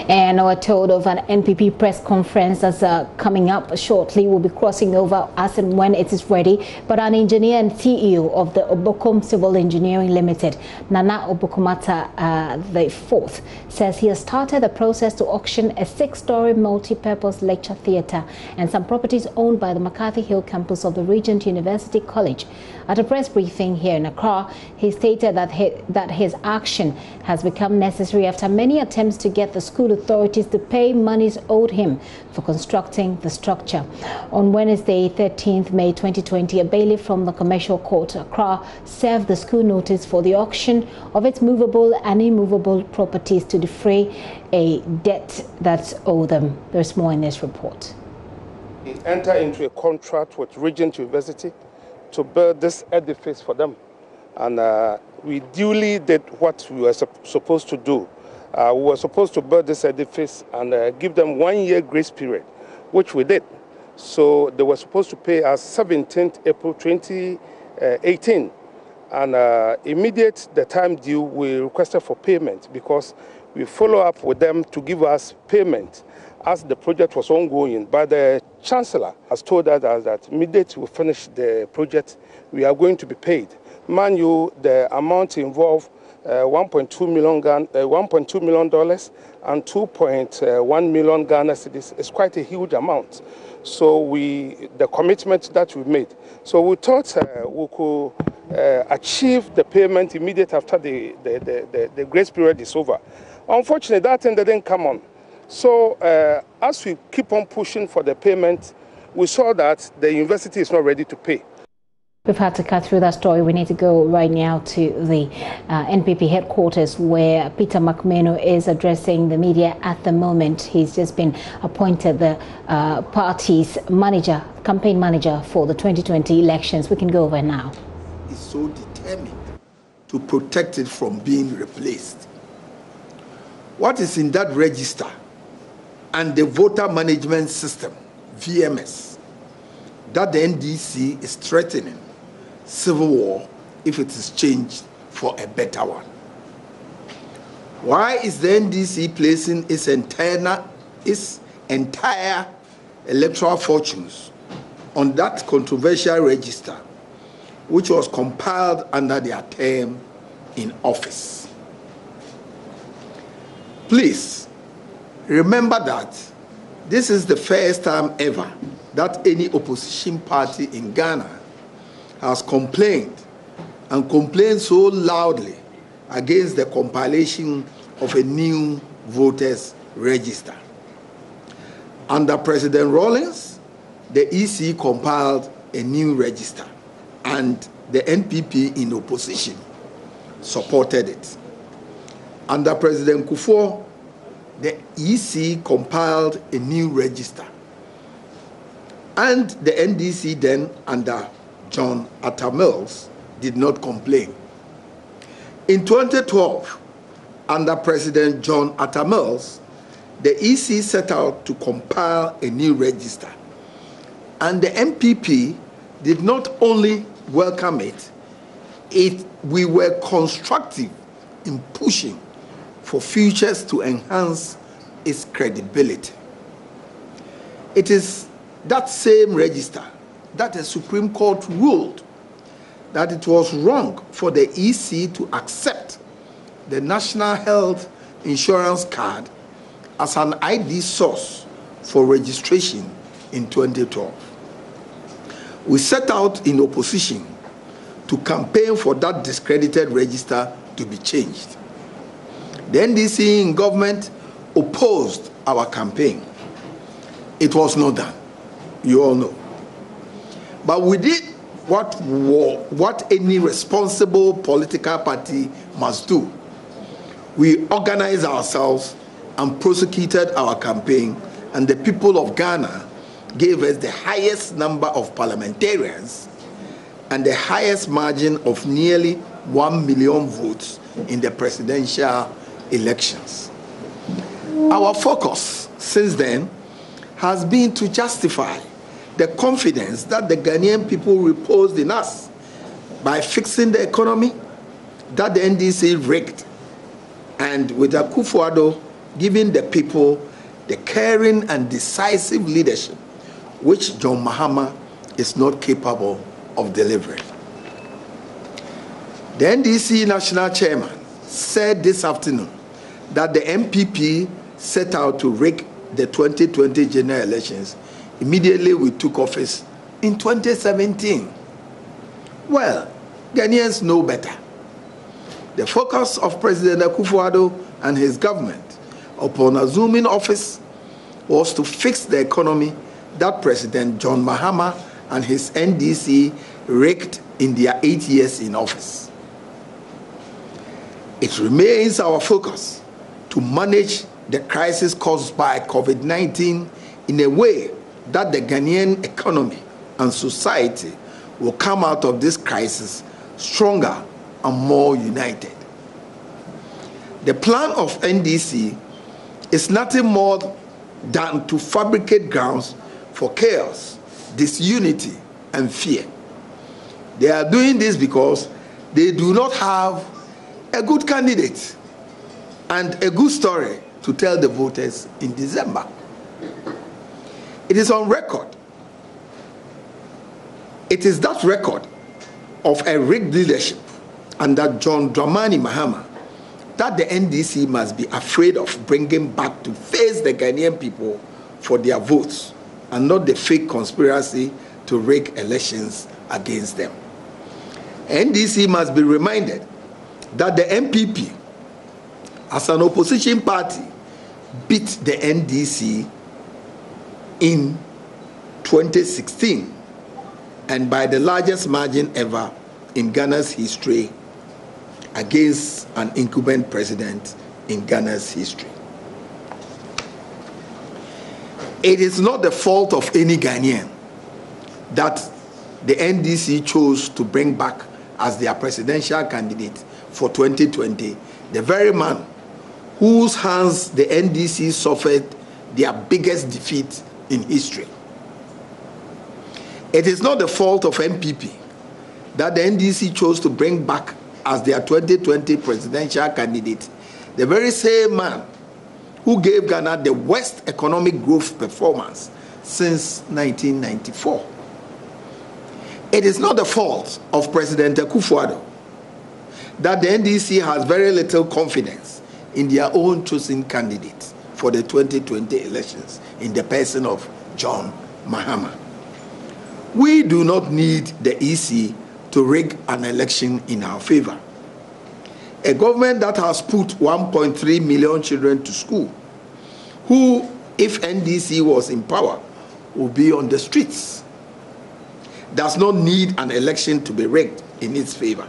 And we're told of an NPP press conference that's coming up shortly. We'll be crossing over as and when it is ready. But an engineer and CEO of the Obokom Civil Engineering Limited, Nana Obokomata the Fourth, says he has started the process to auction a 6-story multi-purpose lecture theatre and some properties owned by the McCarthy Hill campus of the Regent University College. At a press briefing here in Accra, he stated that his action has become necessary after many attempts to get the school authorities to pay monies owed him for constructing the structure. On Wednesday, 13th May 2020, a bailiff from the Commercial Court, Accra, served the school notice for the auction of its movable and immovable properties to defray a debt that's owed them. There's more in this report. We enter into a contract with Regent University to build this edifice for them. And we duly did what we were supposed to do. We were supposed to build this edifice and give them 1 year grace period, which we did. So they were supposed to pay us 17th April 2018. And immediate the time due, we requested for payment because we follow up with them to give us payment as the project was ongoing. But the Chancellor has told us that immediately we finish the project, we are going to be paid. Mind you, the amount involved $1.2 million and 2.1 million Ghana cedis is quite a huge amount. So the commitment that we made. So we thought we could achieve the payment immediately after the grace period is over. Unfortunately, that thing didn't come on. So as we keep on pushing for the payment, we saw that the university is not ready to pay. We've had to cut through that story. We need to go right now to the NPP headquarters, where Peter McMeno is addressing the media at the moment. He's just been appointed the party's manager, campaign manager for the 2020 elections. We can go over now. Is so determined to protect it from being replaced. What is in that register and the voter management system, VMS, that the NDC is threatening civil war if it is changed for a better one? Why is the NDC placing its entire electoral fortunes on that controversial register, which was compiled under their term in office? Please remember that this is the first time ever that any opposition party in Ghana has complained, and complained so loudly, against the compilation of a new voters register. Under President Rawlings, the EC compiled a new register, and the NPP in opposition supported it. Under President Kufuor, the EC compiled a new register, and the NDC then, under John Atta Mills, did not complain. In 2012, under President John Atta Mills, the EC set out to compile a new register, and the MPP did not only welcome it, we were constructive in pushing for futures to enhance its credibility. It is that same register that the Supreme Court ruled that it was wrong for the EC to accept the National Health Insurance Card as an ID source for registration in 2012. We set out in opposition to campaign for that discredited register to be changed. The NDC in government opposed our campaign. It was not done, you all know. But we did what any responsible political party must do. We organized ourselves and prosecuted our campaign, and the people of Ghana gave us the highest number of parliamentarians and the highest margin of nearly 1 million votes in the presidential elections. Our focus since then has been to justify the confidence that the Ghanaian people reposed in us by fixing the economy that the NDC rigged, and with Akufo-Addo giving the people the caring and decisive leadership which John Mahama is not capable of delivering. The NDC national chairman said this afternoon that the MPP set out to rig the 2020 general elections immediately we took office in 2017. Well, Ghanaians know better. The focus of President Akufo-Addo and his government upon assuming office was to fix the economy that President John Mahama and his NDC rigged in their 8 years in office. It remains our focus to manage the crisis caused by COVID-19 in a way that the Ghanaian economy and society will come out of this crisis stronger and more united. The plan of NDC is nothing more than to fabricate grounds for chaos, disunity, and fear. They are doing this because they do not have a good candidate and a good story to tell the voters in December. It is on record. It is that record of a rigged leadership under John Dramani Mahama that the NDC must be afraid of bringing back to face the Ghanaian people for their votes, and not the fake conspiracy to rig elections against them. NDC must be reminded that the MPP as an opposition party, beat the NDC in 2016, and by the largest margin ever in Ghana's history against an incumbent president in Ghana's history. It is not the fault of any Ghanaian that the NDC chose to bring back as their presidential candidate for 2020 the very man whose hands the NDC suffered their biggest defeat in history. It is not the fault of MPP that the NDC chose to bring back as their 2020 presidential candidate the very same man who gave Ghana the worst economic growth performance since 1994. It is not the fault of President Akufo-Addo that the NDC has very little confidence in their own chosen candidate for the 2020 elections in the person of John Mahama. We do not need the EC to rig an election in our favor. A government that has put 1.3 million children to school, who, if NDC was in power, would be on the streets, does not need an election to be rigged in its favor.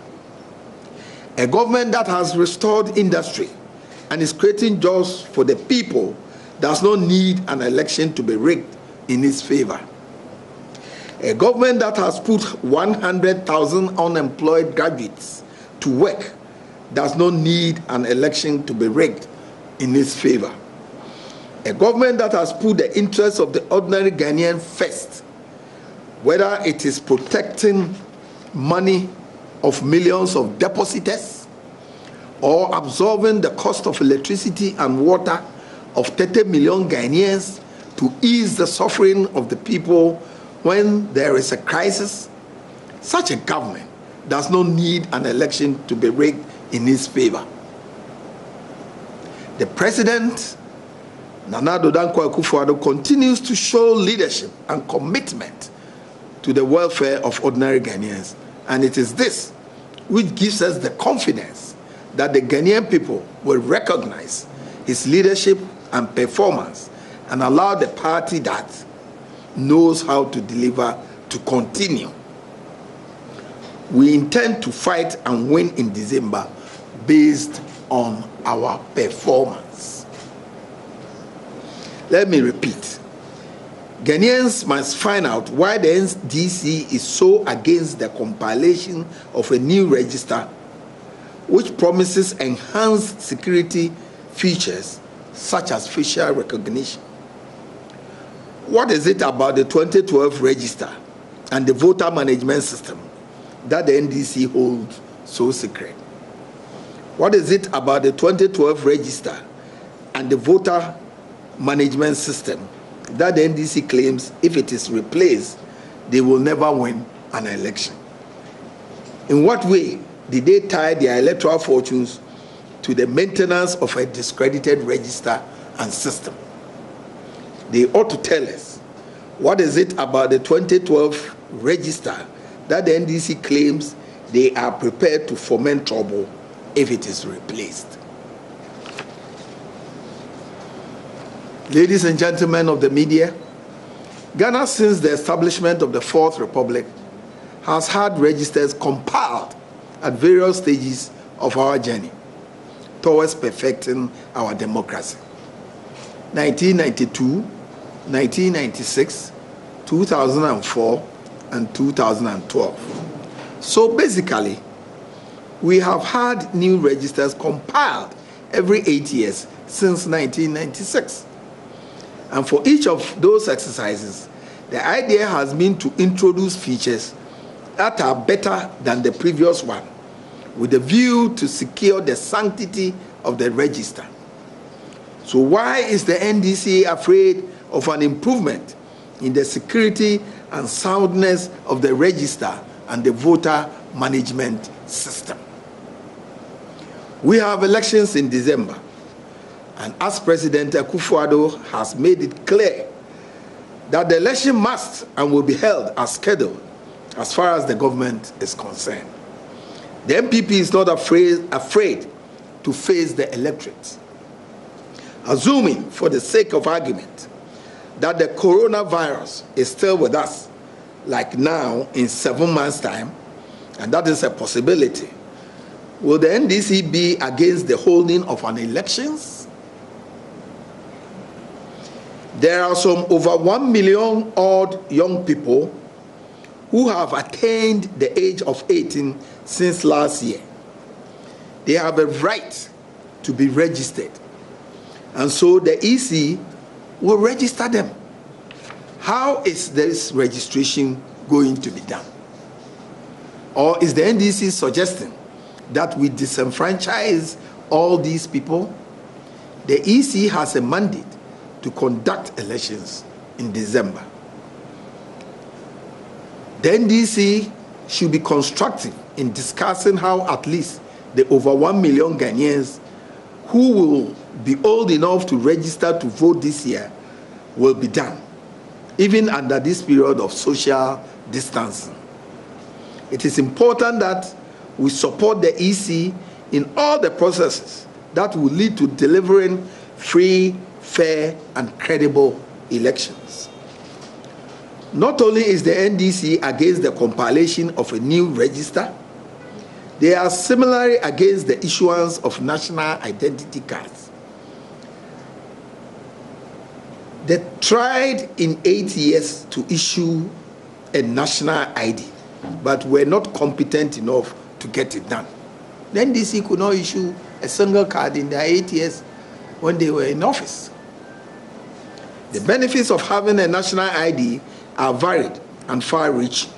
A government that has restored industry and is creating jobs for the people does not need an election to be rigged in its favor. A government that has put 100,000 unemployed graduates to work does not need an election to be rigged in its favor. A government that has put the interests of the ordinary Ghanaian first, whether it is protecting money of millions of depositors or absorbing the cost of electricity and water of 30 million Ghanaians to ease the suffering of the people when there is a crisis, such a government does not need an election to be rigged in its favor. The president, Nana Addo Dankwa Akufo-Addo, continues to show leadership and commitment to the welfare of ordinary Ghanaians, and it is this which gives us the confidence that the Ghanaian people will recognize his leadership and performance and allow the party that knows how to deliver to continue. We intend to fight and win in December based on our performance. Let me repeat. Ghanaians must find out why the NDC is so against the compilation of a new register which promises enhanced security features such as facial recognition. What is it about the 2012 register and the voter management system that the NDC holds so secret? What is it about the 2012 register and the voter management system that the NDC claims if it is replaced, they will never win an election? In what way did they tie their electoral fortunes to the maintenance of a discredited register and system? They ought to tell us, what is it about the 2012 register that the NDC claims they are prepared to foment trouble if it is replaced? Ladies and gentlemen of the media, Ghana, since the establishment of the Fourth Republic, has had registers compiled at various stages of our journey towards perfecting our democracy. 1992, 1996, 2004, and 2012. So basically, we have had new registers compiled every 8 years since 1996. And for each of those exercises, the idea has been to introduce features that are better than the previous one, with a view to secure the sanctity of the register. So why is the NDC afraid of an improvement in the security and soundness of the register and the voter management system? We have elections in December, and as President Akufo-Addo has made it clear that the election must and will be held as scheduled as far as the government is concerned. The MPP is not afraid to to face the electorate. Assuming, for the sake of argument, that the coronavirus is still with us, like now in 7 months' time, and that is a possibility, will the NDC be against the holding of an elections? There are some over 1 million odd young people who have attained the age of 18 since last year. They have a right to be registered, and so the EC will register them. How is this registration going to be done? Or is the NDC suggesting that we disenfranchise all these people? The EC has a mandate to conduct elections in December. The NDC should be constructive in discussing how at least the over 1 million Ghanaians who will be old enough to register to vote this year will be done, even under this period of social distancing. It is important that we support the EC in all the processes that will lead to delivering free, fair, and credible elections. Not only is the NDC against the compilation of a new register, they are similarly against the issuance of national identity cards. They tried in 8 years to issue a national ID, but were not competent enough to get it done. The NDC could not issue a single card in their 8 years when they were in office. The benefits of having a national ID are varied and far-reaching.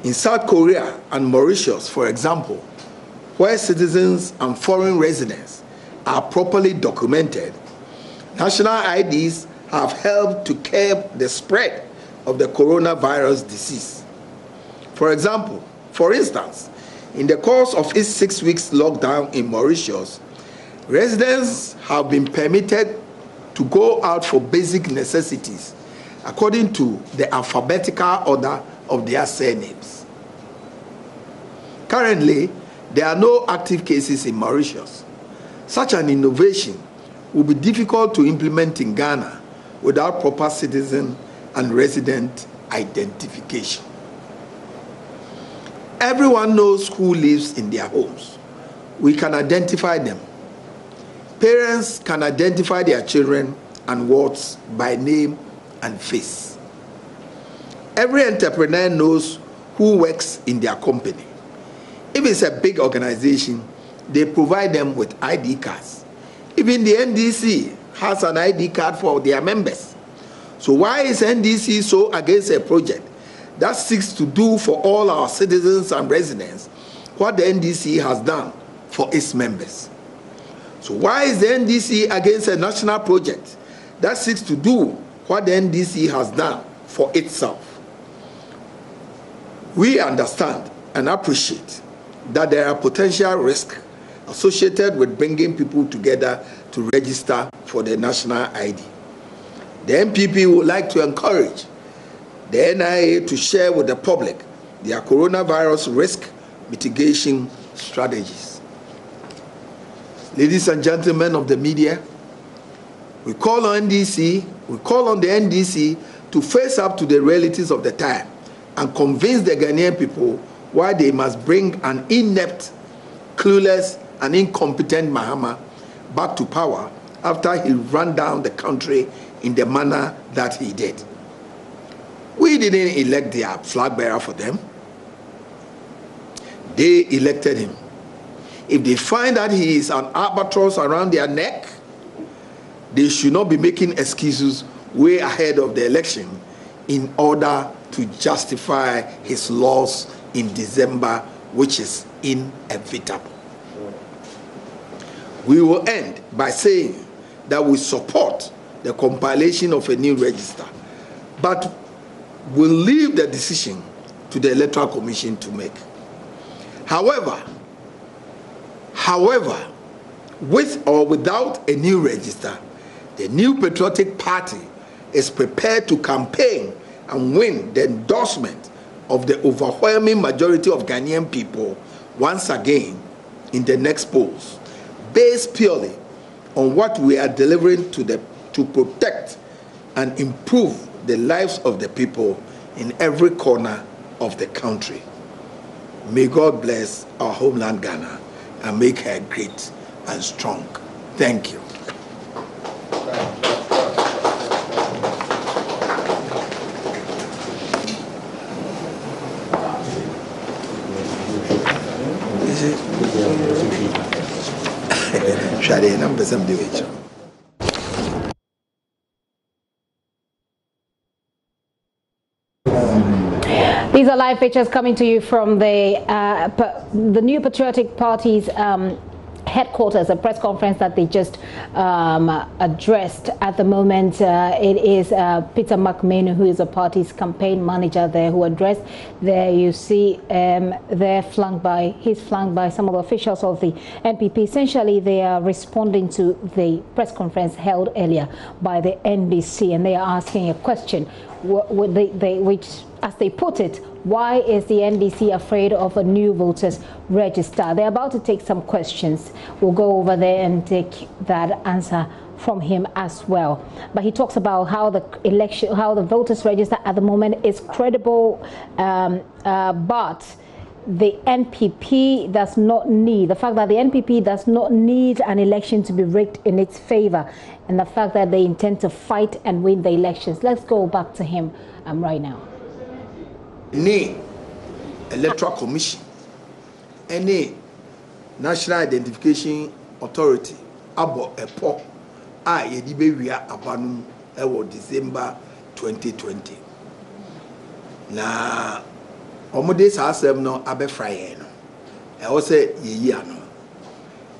In South Korea and Mauritius, for example, where citizens and foreign residents are properly documented, national IDs have helped to curb the spread of the coronavirus disease. For instance, in the course of its 6 weeks lockdown in Mauritius, residents have been permitted to go out for basic necessities according to the alphabetical order of their surnames. Currently, there are no active cases in Mauritius. Such an innovation will be difficult to implement in Ghana without proper citizen and resident identification. Everyone knows who lives in their homes. We can identify them. Parents can identify their children and wards by name and face. Every entrepreneur knows who works in their company. If it's a big organization, they provide them with ID cards. Even the NDC has an ID card for their members. So why is NDC so against a project that seeks to do for all our citizens and residents what the NDC has done for its members? So why is the NDC against a national project that seeks to do what the NDC has done for itself? We understand and appreciate that there are potential risks associated with bringing people together to register for the national ID. The MPP would like to encourage the NIA to share with the public their coronavirus risk mitigation strategies. Ladies and gentlemen of the media, we call on the NDC to face up to the realities of the time and convince the Ghanaian people why they must bring an inept, clueless, and incompetent Mahama back to power after he ran down the country in the manner that he did. We didn't elect their flag bearer for them. They elected him. If they find that he is an albatross around their neck, they should not be making excuses way ahead of the election in order to justify his loss in December, which is inevitable. We will end by saying that we support the compilation of a new register, but we'll leave the decision to the Electoral Commission to make. However, with or without a new register, the New Patriotic Party is prepared to campaign and win the endorsement of the overwhelming majority of Ghanaian people once again in the next polls, based purely on what we are delivering to protect and improve the lives of the people in every corner of the country. May God bless our homeland Ghana and make her great and strong. Thank you. These are live pictures coming to you from the New Patriotic Party's headquarters, a press conference that they just addressed at the moment. It is Peter McMahon, who is the party's campaign manager there, who addressed there. You see he's flanked by some of the officials of the NPP. Essentially, they are responding to the press conference held earlier by the NBC, and they are asking a question, which, as they put it, why is the NDC afraid of a new voters register? They're about to take some questions. We'll go over there and take that answer from him as well. But he talks about how the voters register at the moment is credible, but the NPP does not need, the fact that the NPP does not need an election to be rigged in its favor, and the fact that they intend to fight and win the elections. Let's go back to him right now. Any electoral commission, any national identification authority, abo epo a yedibe wia abanum ewo December 2020. Na omode sa asem no abefra ye no. E say yeyi ano.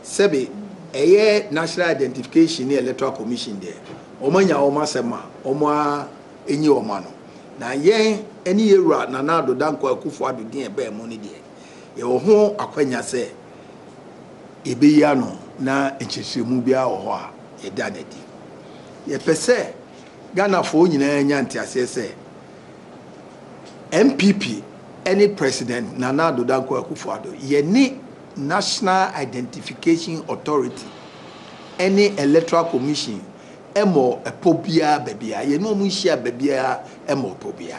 Sebe eye national identification electoral commission there. Omanya omasema, omwa enyi omano. Na yen eni yewura na na do danko akufo adodin ebe mo ni de ye wo ho akwanya se ebe ya no na enchesemu bia wo ho a ye da na di ye pese Ghana fo nyina nya ntiase se MPP any president na na do danko akufo ado ye ni National Identification Authority any electoral commission emo epobia bebia ye no mu hia bebia emo popia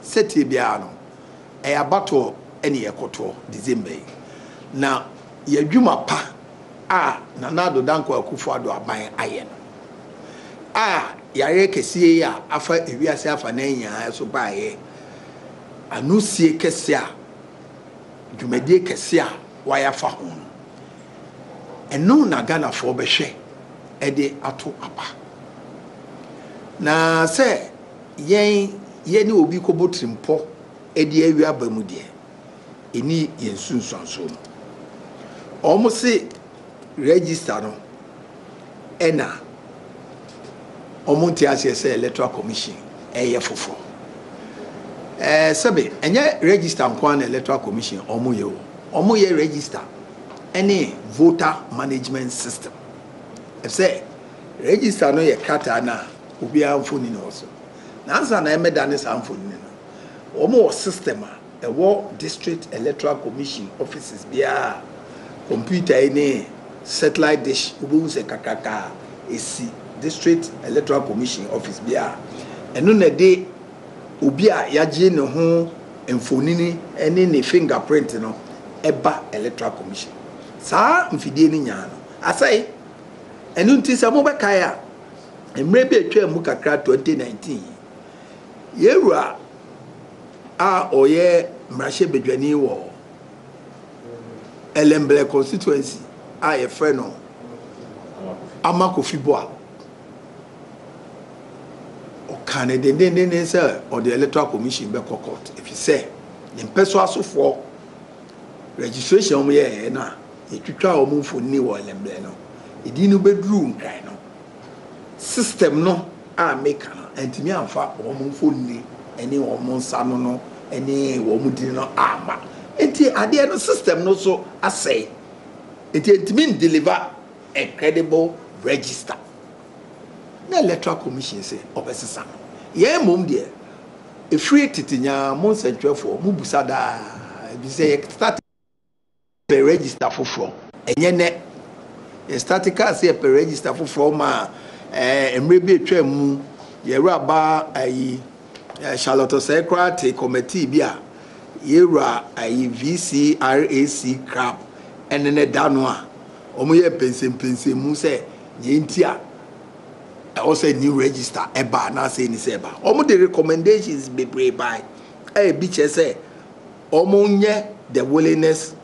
seti bia no e abato ene yekoto December na ye dwuma pa na nado danko akufo ado aban aye no yare kesie ya afa ewiase afa na nya so baaye anusie kese a dwumadie kese a waya fa ho eno na Ghana fo behwe ede ato apa na se yen ni obi ko botrimpo ede awi abamu de eni yensunsunso omo se register no ena omo ti ase electoral commission eye fofo sebe enye register nkwa na electoral commission omo ye register any voter management system. If say register no ye kata na obi amfoni no so na ansa na emeda ne samfoni no omo system a wo district electoral commission offices bia computer any satellite dish obo se kakaka esi district electoral commission office bia eno na de obi a yaje ne ho emfonini ene ne fingerprint no eba electoral commission sa mfidie ni nya no asai enu nti se mo bekaya emre bi atwa mu kakra 2019 yerua oye mrashe bedwani wo Elemble constituency ye friend no Amakofiboa o Canada say or the electoral commission be court if you say in person asofo registration mo ye na etwitwa o mo foni wo Elemble no idi no bedroom kan no system no make no entimi amfa o mo foni eni o mo nsa no eni wo mo di no ama enti ade no system no so asay enti entimi deliver a credible register na electoral commission say obesesa ye mom de e free titinya mo nsentwefo mo busada bi say start the register for enye ne statica say per register for forma emrebe twam yewraba ayi Charlotte Secretary committee bia yewra ayi VCRAC crap enene dano a omo ye pensem mu say yentia also new register eba na say ni say eba omo the recommendations be pray by bi che say omo nye the willingness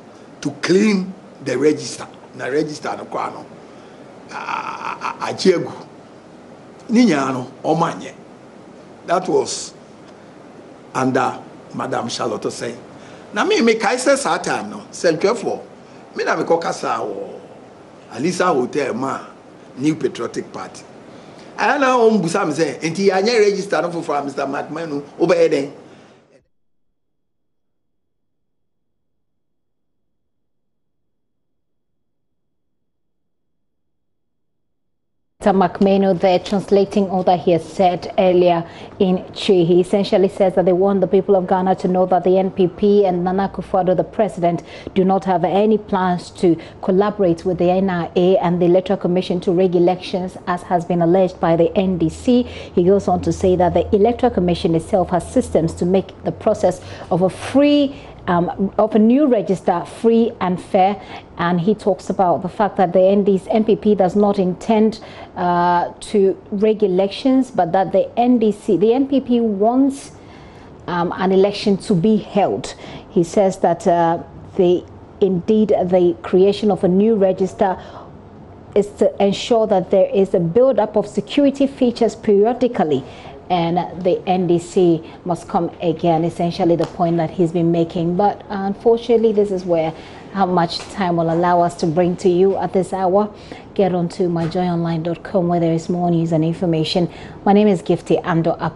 to clean the register na register no kwa no ajiegu ni nya no omo anye. That was under Madam Charlotte say na me kai say that time no sentwefo me na me kokasa wo Alisa Hotel ma New Patriotic Party. I know busa me say enti anya register no for Mr. McMahon obey den. McMahon there translating all that he has said earlier in Chi. He essentially says that they want the people of Ghana to know that the NPP and Nana Akufo-Addo, the president, do not have any plans to collaborate with the NIA and the Electoral Commission to rig elections, as has been alleged by the NDC. He goes on to say that the Electoral Commission itself has systems to make the process of a new register free and fair, and he talks about the fact that the NPP does not intend to rig elections, but that the NPP wants an election to be held. He says that the creation of a new register is to ensure that there is a build-up of security features periodically, and the NDC must come again, essentially the point that he's been making. But unfortunately, this is where how much time will allow us to bring to you at this hour. Get on to myjoyonline.com where there is more news and information. My name is Gifty Ando Up.